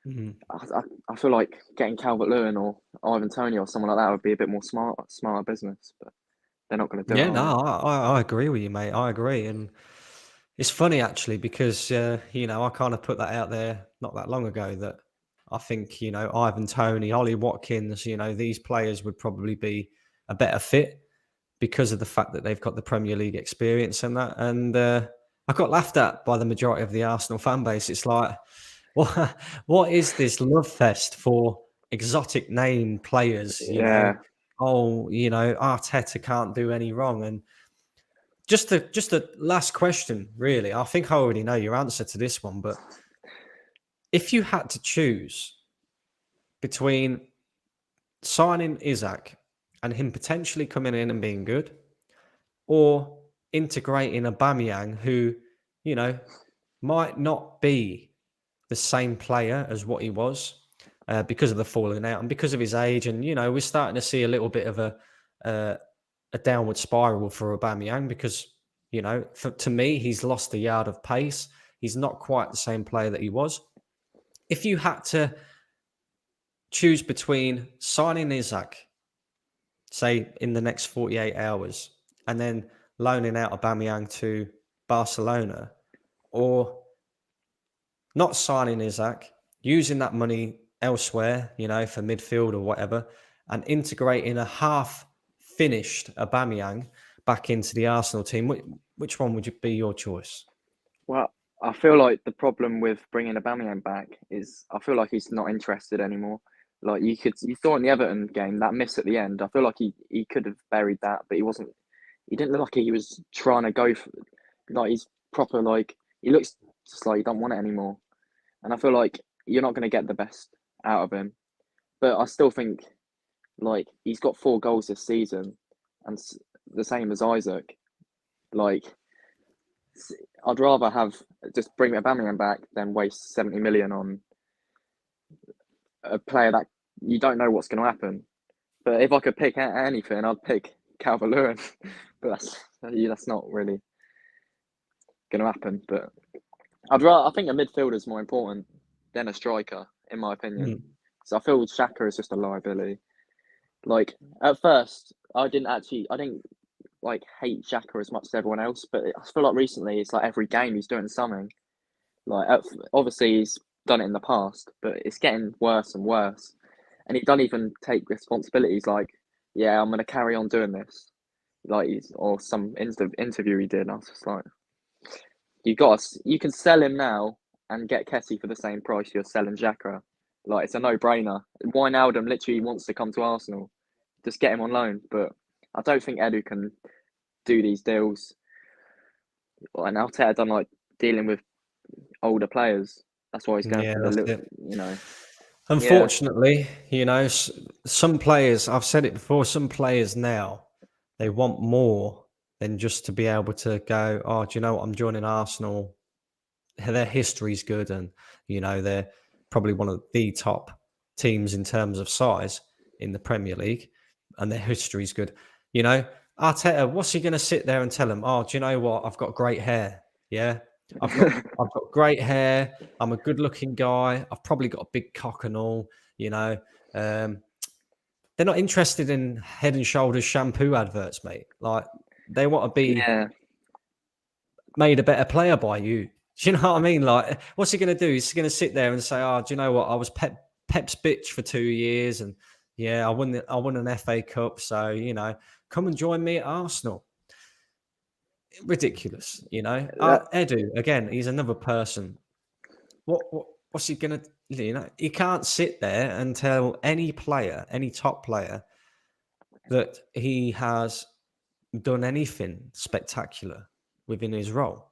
I feel like getting Calvert-Lewin or Ivan Toney or someone like that would be a bit more smarter business, but they're not going to do it. Yeah, no, I agree with you, mate. I agree, and it's funny actually because I kind of put that out there not that long ago that I think Ivan Toney, Ollie Watkins, these players would probably be a better fit because of the fact that they've got the Premier League experience and that. And I got laughed at by the majority of the Arsenal fan base. It's like, what is this love fest for exotic name players? Arteta can't do any wrong. And just the last question, really. I think I already know your answer to this one, but if you had to choose between signing Isaac and him potentially coming in and being good, or integrating Aubameyang, who might not be the same player as what he was because of the falling out and because of his age. And, we're starting to see a little bit of a downward spiral for Aubameyang because, to me, he's lost a yard of pace. He's not quite the same player that he was. If you had to choose between signing Isaac, say in the next 48 hours, and then loaning out Aubameyang to Barcelona, or not signing Isaac, using that money elsewhere, for midfield or whatever, and integrating a half-finished Aubameyang back into the Arsenal team, which one would be your choice? Well, I feel like the problem with bringing Aubameyang back is I feel like he's not interested anymore. Like you saw in the Everton game that miss at the end. I feel like he could have buried that, but he wasn't. He didn't look like he was trying to go for. Like he's proper. Like he looks just like he don't want it anymore. And I feel like you're not going to get the best out of him. But I still think like he's got 4 goals this season, and the same as Isaac. Like I'd rather have just bring Aubameyang back than waste 70 million on a player that you don't know what's going to happen. But if I could pick anything, I'd pick Calvert-Lewin. But that's not really going to happen. But I think a midfielder is more important than a striker, in my opinion. So I feel Xhaka is just a liability. Like at first, I didn't like hate Xhaka as much as everyone else, but I feel like recently it's like every game he's doing something. Like obviously he's done it in the past, but it's getting worse and worse. And he doesn't even take responsibilities. Like, yeah, I'm going to carry on doing this. Like, or some interview he did. I was just like, you can sell him now and get Kessie for the same price you're selling Xhaka. Like, it's a no-brainer. Wijnaldum literally wants to come to Arsenal. Just get him on loan. But I don't think Edu can do these deals. And Arteta done like dealing with older players. That's why he's going for the little, Unfortunately, some players, I've said it before, some players now, they want more than just to be able to go, oh, do you know what? I'm joining Arsenal. Their history's good and, they're probably one of the top teams in terms of size in the Premier League and their history's good. Arteta, what's he going to sit there and tell them? Oh, do you know what? I've got great hair. Yeah. I've got great hair. I'm a good-looking guy. I've probably got a big cock and all. They're not interested in Head and Shoulders shampoo adverts, mate. Like they want to be made a better player by you. Do you know what I mean? Like, what's he going to do? He's going to sit there and say, "Oh, do you know what? I was Pep's bitch for 2 years, and I won an FA Cup. So come and join me at Arsenal." Ridiculous, Edu again. He's another person. What's he gonna? He can't sit there and tell any top player, that he has done anything spectacular within his role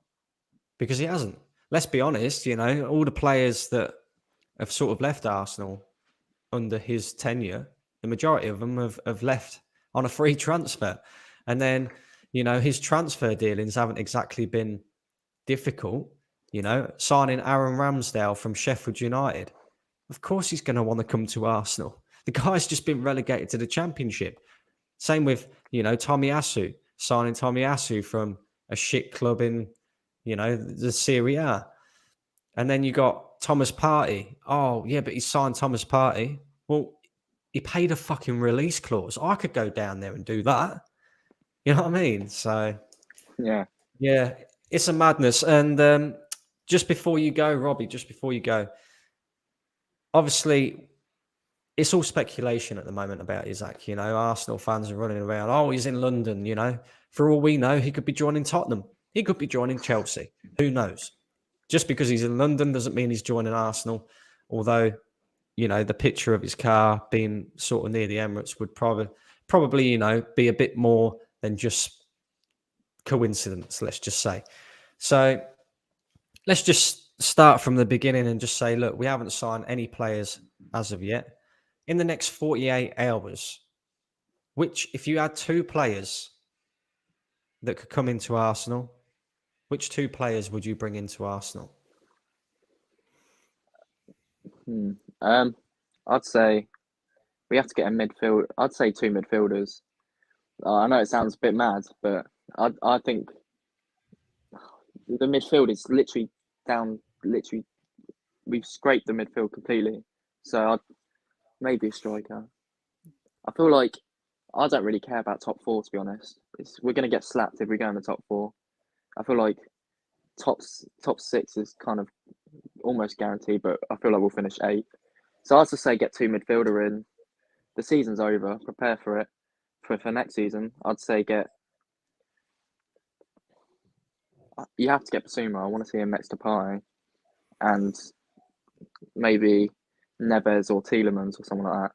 because he hasn't. Let's be honest. All the players that have sort of left Arsenal under his tenure, the majority of them have left on a free transfer, and then. His transfer dealings haven't exactly been difficult. Signing Aaron Ramsdale from Sheffield United. Of course he's going to want to come to Arsenal. The guy's just been relegated to the Championship. Same with, Tomiyasu. Signing Tomiyasu from a shit club in, the Serie A. And then you got Thomas Partey. Oh, yeah, but he signed Thomas Partey. Well, he paid a fucking release clause. I could go down there and do that. You know what I mean? So, yeah, it's a madness. And just before you go, Robbie, obviously, it's all speculation at the moment about Isaac. Arsenal fans are running around. Oh, he's in London. For all we know, he could be joining Tottenham. He could be joining Chelsea. Who knows? Just because he's in London doesn't mean he's joining Arsenal. Although, the picture of his car being sort of near the Emirates would probably, be a bit more than just coincidence, let's just say. So let's just start from the beginning and just say, look, we haven't signed any players as of yet. In the next 48 hours, if you had 2 players that could come into Arsenal, Which two players would you bring into Arsenal? I'd say we have to get a midfield. I'd say two midfielders. I know it sounds a bit mad, but I think the midfield is literally down. Literally, we've scraped the midfield completely. So I'd maybe a striker. I feel like I don't really care about top four, to be honest. We're going to get slapped if we go in the top four. I feel like top six is kind of almost guaranteed, but I feel like we'll finish eighth. So I'd just say get two midfielder in. The season's over. Prepare for it for next season. I'd say you have to get Basuma. I want to see him next to Pai, and maybe Neves or Tielemans or someone like that,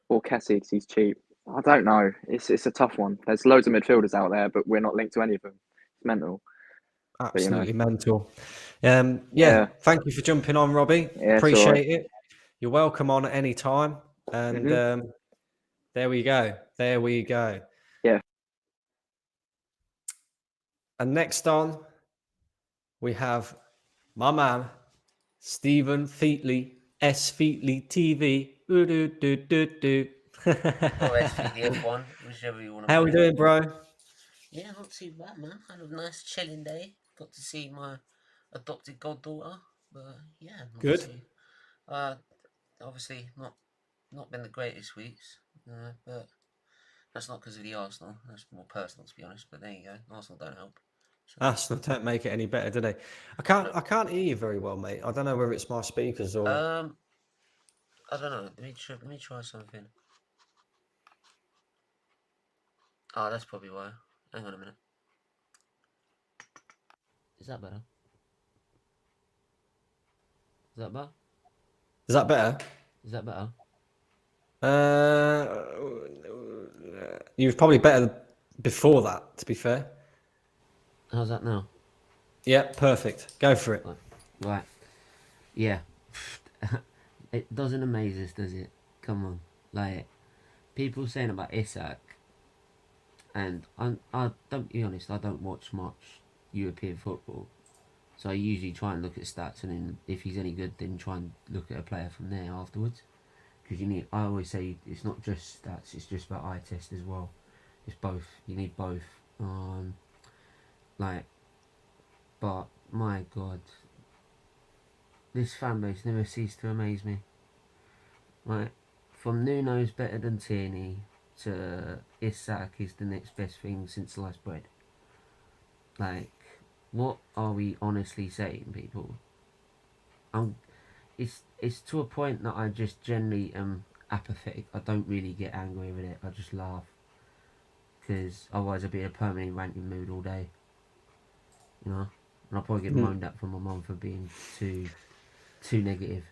or Kessie because he's cheap. I don't know. It's a tough one. There's loads of midfielders out there, but we're not linked to any of them. It's mental. Absolutely mental. Yeah, Thank you for jumping on, Robbie. yeah, it's all right. Appreciate it. You're welcome on at any time. And there we go. There we go. Yeah. And next on, we have my man, Stephen Featley, S Featley TV. Or SVDF1, whichever you want to How we doing, bro? Yeah, not too bad, man. Had a nice chilling day. Got to see my adopted goddaughter. But yeah, Good. Obviously not been the greatest weeks. But that's not because of the Arsenal. That's more personal, to be honest. But there you go. Arsenal don't help. So. Arsenal don't make it any better, do they? I can't hear you very well, mate. I don't know whether it's my speakers or. I don't know. Let me try something. Oh, that's probably why. Hang on a minute. Is that better? Is that better? Is that better? Is that better? You was probably better before that, to be fair. How's that now? Yeah, perfect. Go for it. Right. Yeah. It doesn't amaze us, does it? Come on. Like, people saying about Isak, and I don't be honest, I don't watch much European football. So I usually try and look at stats, and then if he's any good, then try and look at a player from there afterwards. Because I always say it's not just stats; it's just about eye test as well. It's both. You need both. But my God, this fan base never ceased to amaze me. Right, from Nuno's better than Tierney to Isak is the next best thing since sliced bread. Like, what are we honestly saying, people? It's to a point that I just generally am apathetic. I don't really get angry with it. I just laugh, because otherwise I'd be in a permanent ranting mood all day. You know, and I'll probably get moaned at from my mum for being too negative.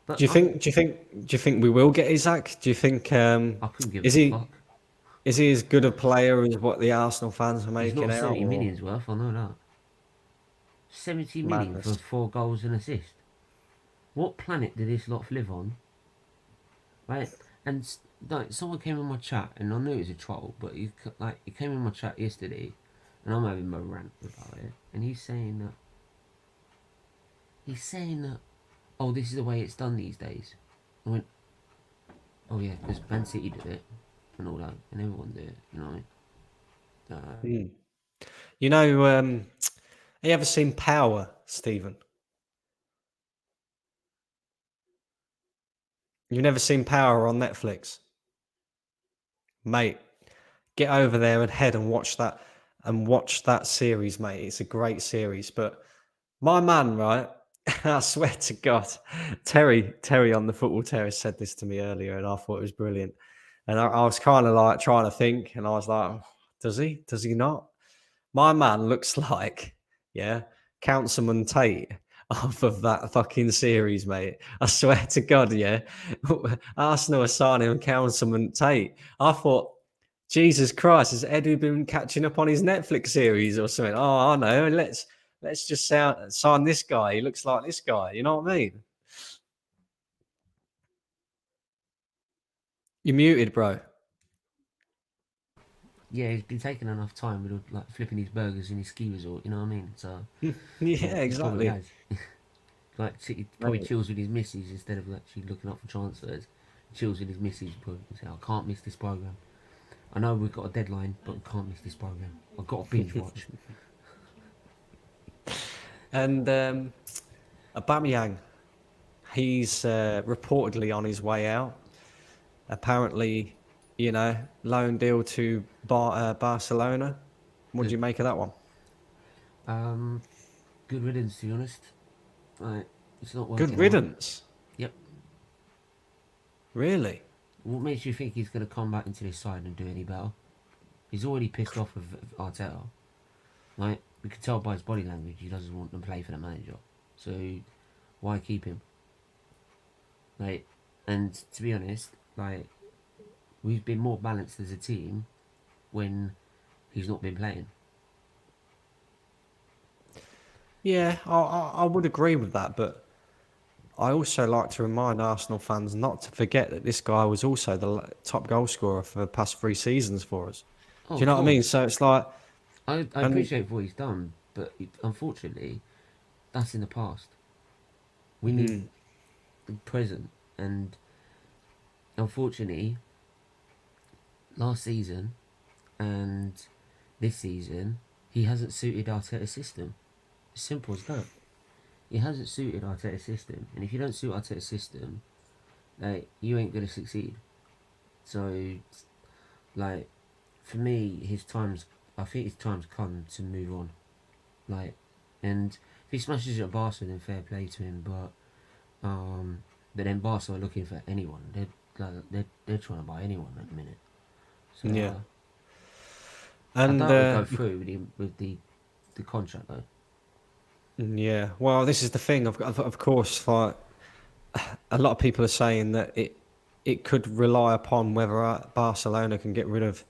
But Do you think we will get Isak? Do you think I couldn't give a fuck. Is he as good a player as what the Arsenal fans are making out? He's not 70 million's worth, I know that. 70 million for 4 goals and assist. What planet did this lot live on? Right? And like, someone came in my chat, and I knew it was a troll, but he came in my chat yesterday, and I'm having my rant about it, and he's saying that, oh, this is the way it's done these days. I went, oh yeah, because Man City did it, and all that, and everyone did it, you know what I mean? You know, have you ever seen Power, Stephen? You've never seen Power on Netflix? Mate, get over there and head and watch that series, mate. It's a great series. But my man, right? I swear to God, Terry on the Football Terrace said this to me earlier, and I thought it was brilliant. And I was kind of like trying to think, and I was like, does he? Does he not? My man looks like, Councilman Tate off of that fucking series, mate. I swear to God, yeah. Arsenal are signing Councilman Tate. I thought, Jesus Christ, has Edu been catching up on his Netflix series or something? Oh, I know. Let's just sign this guy. He looks like this guy. You know what I mean? You're muted, bro. Yeah, he's been taking enough time with like flipping his burgers in his ski resort. You know what I mean? So Yeah, he probably exactly. has. Like he probably Mate, chills with his missus instead of actually looking up for transfers. Chills with his missus, probably say, "I can't miss this program. I know we've got a deadline, but I can't miss this program. I've got to binge watch." And Aubameyang, he's reportedly on his way out. Apparently, loan deal to Barcelona. What do Good. you make of that one? Um, good riddance, to be honest. Like, it's not Good working out. riddance. Yep. Really? What makes you think he's going to come back into this side and do any better? He's already pissed off with Arteta. Like, we can tell by his body language he doesn't want to play for the manager. So, why keep him? Like, and to be honest, like, we've been more balanced as a team when he's not been playing. Yeah, I would agree with that, but I also like to remind Arsenal fans not to forget that this guy was also the top goal scorer for the past 3 seasons for us. Oh, Do you of know what I mean? course. So it's like, I and appreciate what he's done, but unfortunately, that's in the past. We need mm, the present, and unfortunately, last season and this season, he hasn't suited Arteta's system. As simple as that. He hasn't suited Arteta's system, and if you don't suit Arteta's system, like you ain't gonna succeed. So, like, for me, I think his time's come to move on. Like, and if he smashes it at Barca, then fair play to him. But then Barca are looking for anyone. They're trying to buy anyone at the minute. So yeah, I and doubt it'll go through with the contract though. yeah. Well, this is the thing. Of course, like a lot of people are saying that it could rely upon whether Barcelona can get rid of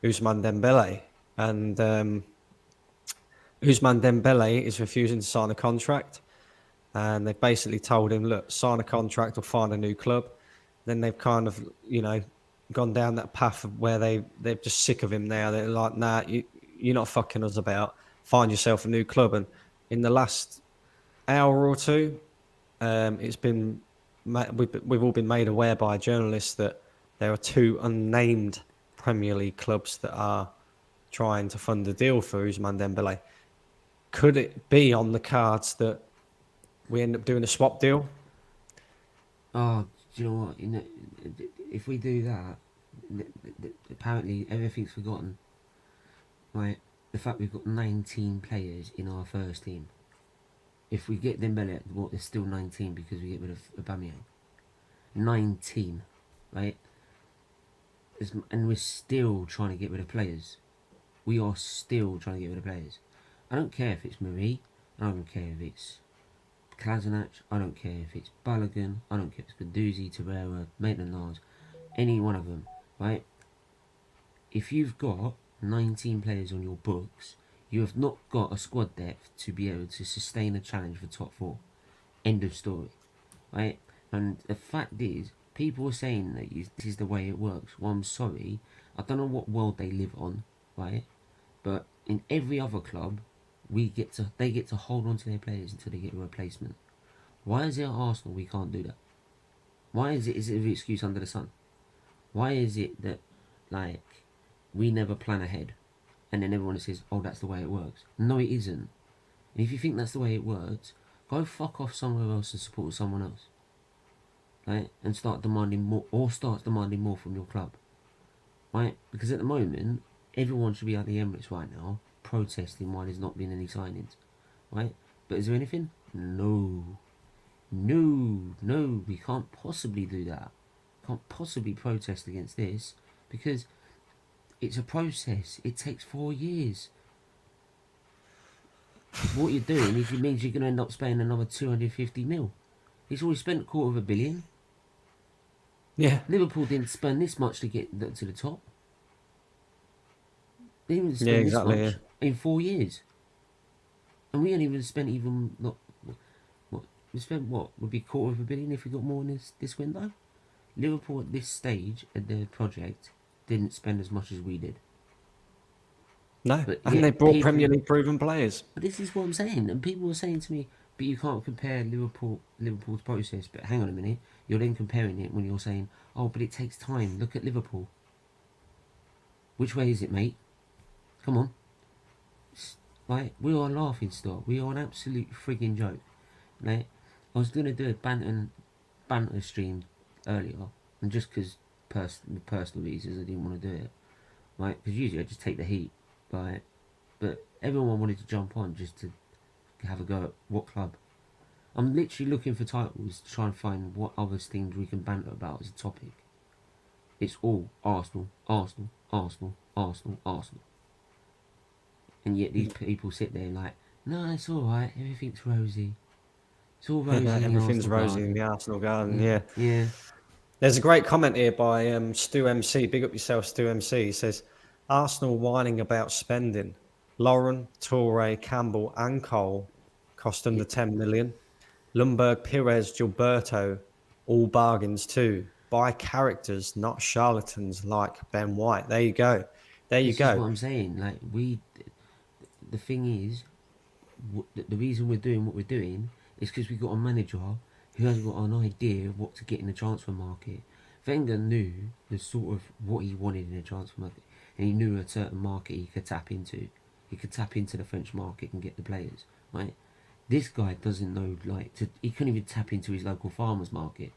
Ousmane Dembele, and Ousmane Dembele is refusing to sign a contract, and they've basically told him, "Look, sign a contract or find a new club." Then they've kind of, gone down that path of where they're just sick of him now. They're like, "Nah, you're not fucking us about. Find yourself a new club." And in the last hour or two, it's been we've all been made aware by journalists that there are two unnamed Premier League clubs that are trying to fund a deal for Ousmane Dembele. Could it be on the cards that we end up doing a swap deal? Oh, do you know what? If we do that, apparently everything's forgotten. Like the fact we've got 19 players in our first team. If we get Dembele, well, there's still 19 because we get rid of Aubameyang. 19, right? And we're still trying to get rid of players. We are still trying to get rid of players. I don't care if it's Marie. I don't care if it's Kolasinac. I don't care if it's Balogun. I don't care if it's Guendouzi, Torreira, Maitland-Niles. Any one of them, right? If you've got 19 players on your books, you have not got a squad depth to be able to sustain a challenge for top four. End of story, right? And the fact is, people are saying that this is the way it works. Well, I'm sorry, I don't know what world they live on, right? But in every other club, they get to hold on to their players until they get a replacement. Why is it at Arsenal we can't do that? Why is it an excuse under the sun? Why is it that like we never plan ahead, and then everyone says, "Oh, that's the way it works." No, it isn't. And if you think that's the way it works, go fuck off somewhere else and support someone else, right? And start demanding more, or start demanding more from your club, right? Because at the moment, everyone should be at the Emirates right now protesting why there's not been any signings, right? But is there anything? No, no, we can't possibly do that. Can't possibly protest against this because it's a process. It takes 4 years. What you're doing is it means you're going to end up spending another 250 mil. He's already spent $250 million. Yeah, Liverpool didn't spend this much to get to the top. They didn't yeah, spend this exactly. Yeah. much in 4 years. And we ain't even spent even, not, what, we spent what? Would be $250 million if we got more in this window? Liverpool at this stage of their project didn't spend as much as we did. No, But and yet they brought people, Premier League proven players. but this is what I'm saying, and people were saying to me, but you can't compare Liverpool's process. But hang on a minute, you're then comparing it when you're saying, oh, but it takes time. Look at Liverpool. Which way is it, mate? Come on. Like, we are a laughing stock. We are an absolute frigging joke. Like, I was gonna do a banter stream earlier, and just because personal reasons, I didn't want to do it. Right, because usually I just take the heat. Right, but everyone wanted to jump on just to have a go at what club. I'm literally looking for titles to try and find what other things we can banter about as a topic. It's all Arsenal, Arsenal, Arsenal, Arsenal, Arsenal. And yet these people sit there like, no, it's alright, everything's rosy. It's all rosy in the Everything's Arsenal rosy in garden. the Arsenal garden. Yeah. Yeah. There's a great comment here by Stu MC. Big up yourself, Stu MC. He says, Arsenal whining about spending. Lauren, Torre, Campbell, and Cole cost under 10 million. Lundberg, Pires, Gilberto, all bargains too. Buy characters, not charlatans like Ben White. There you go. There you This is go. what I'm saying. Like, the thing is, the reason we're doing what we're doing is because we've got a manager who has got an idea of what to get in the transfer market. Wenger knew the sort of what he wanted in the transfer market, and he knew a certain market he could tap into. He could tap into the French market and get the players, right? This guy doesn't know, he couldn't even tap into his local farmers market,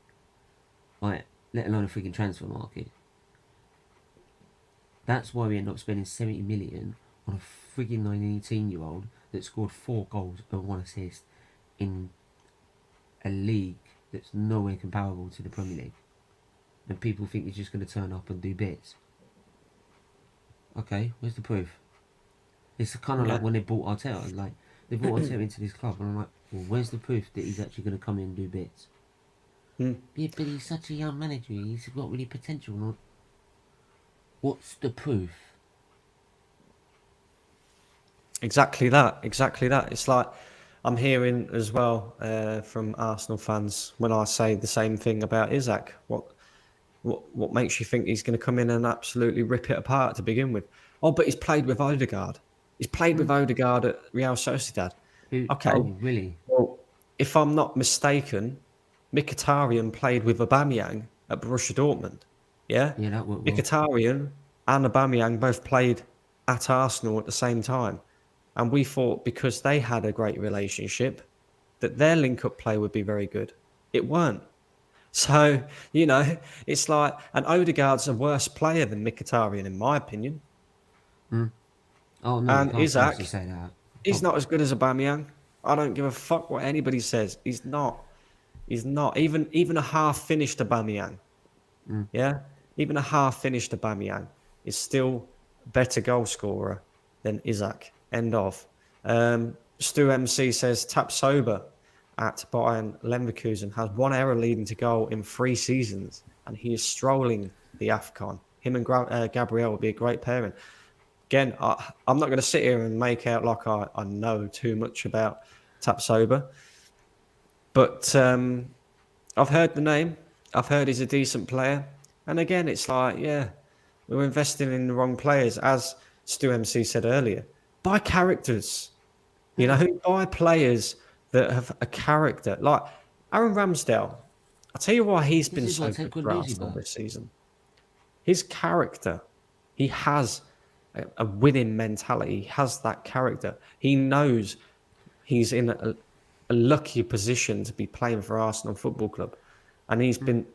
right? Let alone a freaking transfer market. That's why we end up spending 70 million on a frigging 19-year-old that scored 4 goals and 1 assist in a league that's nowhere comparable to the Premier League. And people think he's just going to turn up and do bits. Okay, where's the proof? It's kind of like when they bought Arteta. Like, they brought Arteta into this club, and I'm like, well, where's the proof that he's actually going to come in and do bits? Yeah, but he's such a young manager. He's got really potential. What's the proof? Exactly that. Exactly that. It's like I'm hearing as well from Arsenal fans when I say the same thing about Isaac. What makes you think he's going to come in and absolutely rip it apart to begin with? Oh, but he's played with Odegaard. He's played with Odegaard at Real Sociedad. Okay. Oh, really? Well, if I'm not mistaken, Mkhitaryan played with Aubameyang at Borussia Dortmund. Yeah? Yeah, that worked well. Mkhitaryan and Aubameyang both played at Arsenal at the same time. And we thought because they had a great relationship that their link-up play would be very good. It weren't. So, it's like, and Odegaard's a worse player than Mkhitaryan, in my opinion. Oh, no, And you can't Isaac, seriously say that. he's not as good as Aubameyang. I don't give a fuck what anybody says. He's not. He's not. Even a half-finished Aubameyang. Yeah? Even a half-finished Aubameyang is still a better goal scorer than Isaac. End of. Stu MC says, Tap sober at Bayern Leverkusen has 1 error leading to goal in 3 seasons, and he is strolling the AFCON. Him and Gabriel would be a great pairing. Again, I'm not going to sit here and make out like I know too much about Tap sober, but I've heard the name. I've heard he's a decent player. And again, it's like, yeah, we're investing in the wrong players. As Stu MC said earlier, buy characters. Buy players that have a character. Like Aaron Ramsdale. I'll tell you why he's been so good for Arsenal this season. His character. He has a winning mentality. He has that character. He knows he's in a lucky position to be playing for Arsenal Football Club. And he's been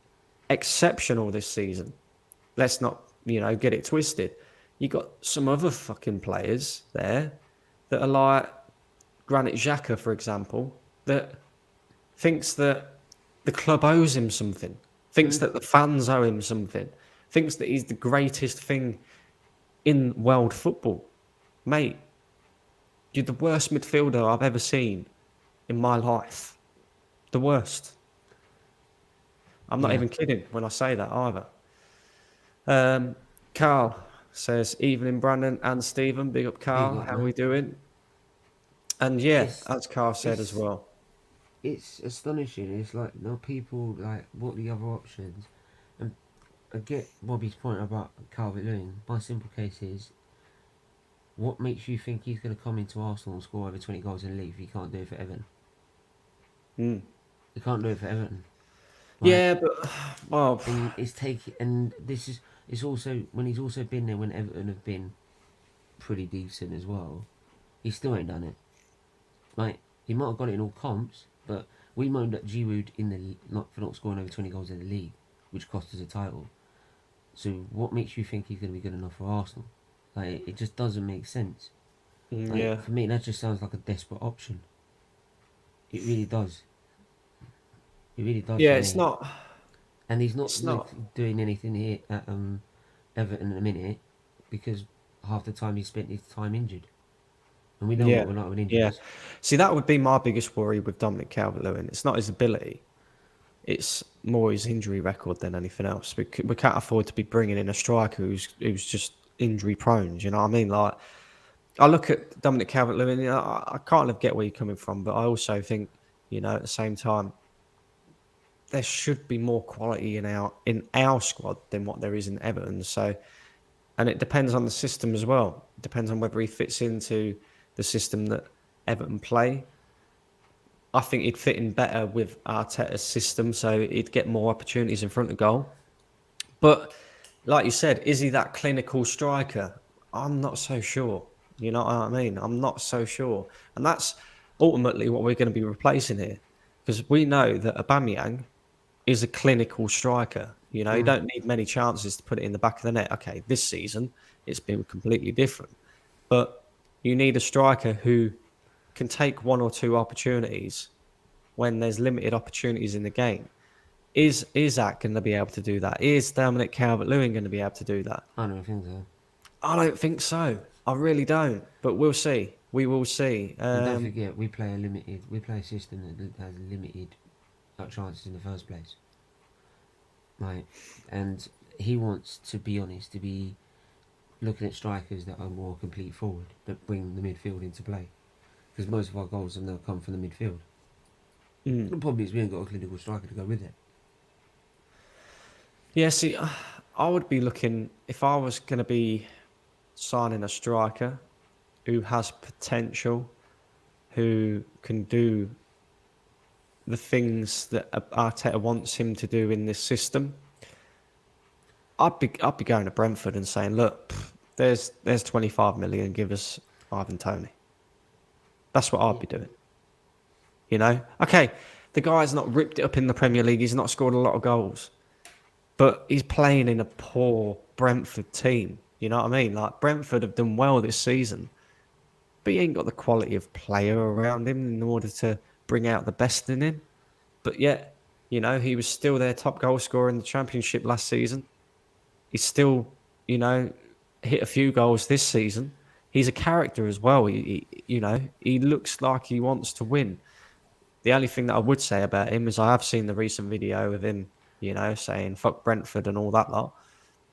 exceptional this season. Let's not, get it twisted. You got some other fucking players there that are like Granit Xhaka, for example, that thinks that the club owes him something, thinks that the fans owe him something, thinks that he's the greatest thing in world football. Mate, you're the worst midfielder I've ever seen in my life. The worst. I'm not even kidding when I say that either. Carl says, evening, Brandon and Stephen. Big up, Carl. How are we doing? And as Carl said as well. It's astonishing. It's like, people, like, what are the other options? And I get Bobby's point about Calvert-Lewin. My simple case is, What makes you think he's going to come into Arsenal and score over 20 goals and leave? He can't do it for Everton. Mm. He can't do it for Everton. Right? Yeah, but well, And it's taking, and this is, it's also when he's also been there when Everton have been pretty decent as well. He still ain't done it. Like, he might have got it in all comps, but we moaned at Giroud in the not for not scoring over 20 goals in the league, which cost us a title. So what makes you think he's going to be good enough for Arsenal? Like, it just doesn't make sense. Like, yeah, for me, that just sounds like a desperate option. It really does. It really does yeah. for me. And he's not It's like not. doing anything here at Everton at the minute because half the time he spent his time injured, and we know Yeah, what we're like with yeah. injuries. See, that would be my biggest worry with Dominic Calvert-Lewin. It's not his ability; it's more his injury record than anything else. We can't afford to be bringing in a striker who's just injury prone. Do you know what I mean? Like, I look at Dominic Calvert-Lewin. You know, I kind of get where you're coming from, but I also think, at the same time, there should be more quality in our squad than what there is in Everton. So, and it depends on the system as well. It depends on whether he fits into the system that Everton play. I think he'd fit in better with Arteta's system, so he'd get more opportunities in front of goal. But like you said, is he that clinical striker? I'm not so sure. You know what I mean? I'm not so sure. And that's ultimately what we're going to be replacing here. Because we know that Aubameyang is a clinical striker. You Mm. don't need many chances to put it in the back of the net. Okay, this season it's been completely different. But you need a striker who can take one or two opportunities when there's limited opportunities in the game. Is Isaac going to be able to do that? Is Dominic Calvert-Lewin going to be able to do that? I don't think so. I don't think so. I really don't. But we'll see. We will see. And don't forget, we play a system that has limited chances in the first place. Right, and he wants, to be honest, to be looking at strikers that are more complete forward, that bring the midfield into play. Because most of our goals have now come from the midfield. The problem is we ain't got a clinical striker to go with it. Yeah, see, I would be looking, if I was going to be signing a striker who has potential, who can do the things that Arteta wants him to do in this system, I'd be going to Brentford and saying, look, there's 25 million, give us Ivan Toney. That's what I'd be doing. Okay, the guy's not ripped it up in the Premier League. He's not scored a lot of goals, but he's playing in a poor Brentford team. You know what I mean? Like, Brentford have done well this season, but he ain't got the quality of player around him in order to bring out the best in him. But yet, he was still their top goal scorer in the Championship last season. He's still, hit a few goals this season. He's a character as well. He looks like he wants to win. The only thing that I would say about him is I have seen the recent video of him, saying fuck Brentford and all that lot.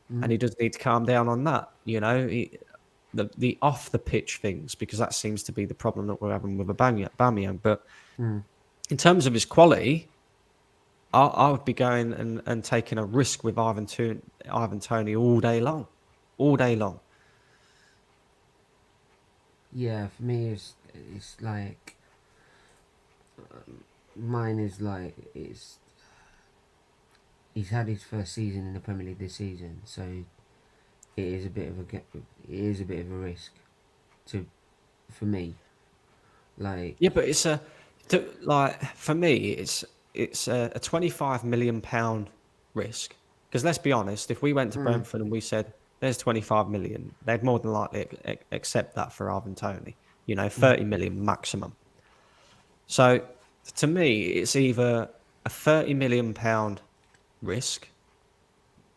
And he does need to calm down on that. The off the pitch things, because that seems to be the problem that we're having with Aubameyang. But in terms of his quality, I would be going and taking a risk with Ivan Toney all day long. All day long. Yeah, for me, it's like mine is like he's had his first season in the Premier League this season, so it is a bit of a risk for me. Like, Yeah, but for me, it's a 25 million pound risk. Because let's be honest, if we went to Brentford and we said there's 25 million, they'd more than likely accept that for Ivan Toney. 30 million maximum. So to me, it's either a 30 million pound risk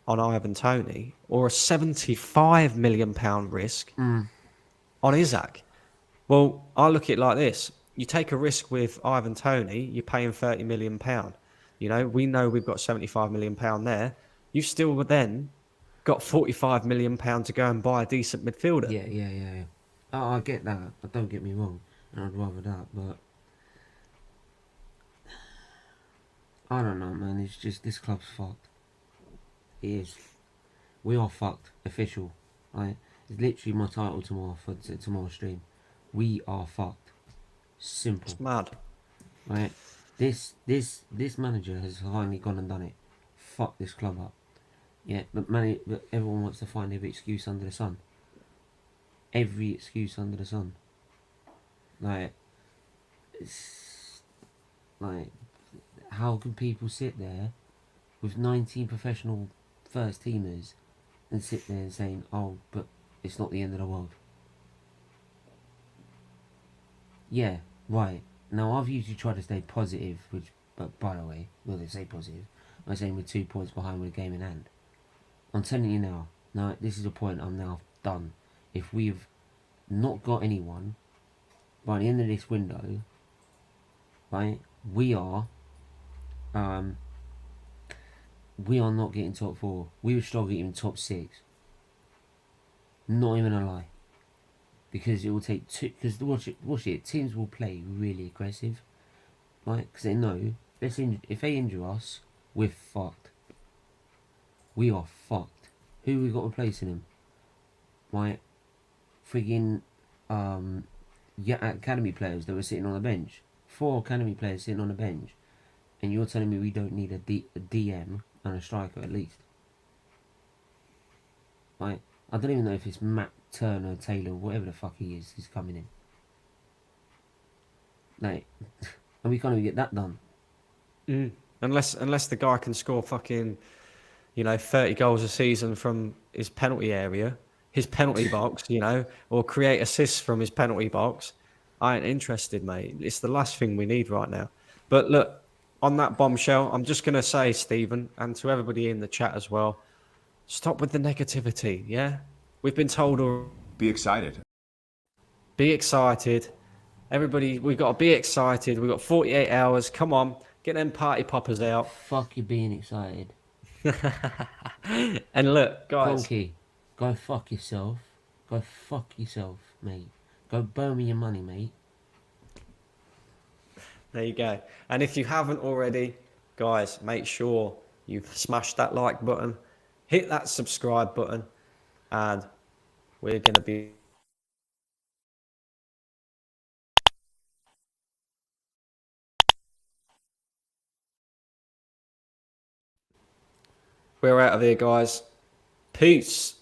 on Ivan Toney or a 75 million pound risk on Isaac. Well, I look at it like this. You take a risk with Ivan Toney, you're paying £30 million. We know we've got £75 million there. You've still then got £45 million to go and buy a decent midfielder. yeah. Oh, I get that, but don't get me wrong, and I'd rather that, but I don't know, man. It's just this club's fucked. It is. We are fucked. Official, right? It's literally my title tomorrow for tomorrow's stream. We are fucked. Simple. It's mad. Right? This manager has finally gone and done it. Fuck this club up. Yeah, but everyone wants to find every excuse under the sun. Every excuse under the sun. Like, it's like, how can people sit there with 19 professional first teamers and sit there and saying, oh, but it's not the end of the world? Yeah, right. Now, I've usually tried to stay positive, which, but by the way, well, they say positive. I'm saying we're 2 points behind with a game in hand. I'm telling you now, this is a point I'm now done. If we've not got anyone by the end of this window, right, we are not getting top 4. We would struggle getting top 6. Not even a lie. Because it will take two. Because watch it. Teams will play really aggressive, right? Because they know if they injure us, we're fucked. We are fucked. Who we got replacing him? Right? Friggin' academy players that were sitting on the bench. 4 academy players sitting on the bench, and you're telling me we don't need a DM and a striker at least? Right? I don't even know if it's Matt Turner, Taylor, whatever the fuck he is, he's coming in. Like, and we can't even get that done. Unless the guy can score fucking, 30 goals a season from his penalty area, his penalty box, or create assists from his penalty box, I ain't interested, mate. It's the last thing we need right now. But look, on that bombshell, I'm just going to say, Stephen, and to everybody in the chat as well, stop with the negativity, yeah? We've been told already. Be excited. Be excited. Everybody, we've got to be excited. We've got 48 hours. Come on, get them party poppers out. Fuck you being excited. And look, guys. Donkey, go fuck yourself. Go fuck yourself, mate. Go burn me your money, mate. There you go. And if you haven't already, guys, make sure you've smashed that like button, hit that subscribe button, and we're going to be... We're out of here, guys. Peace.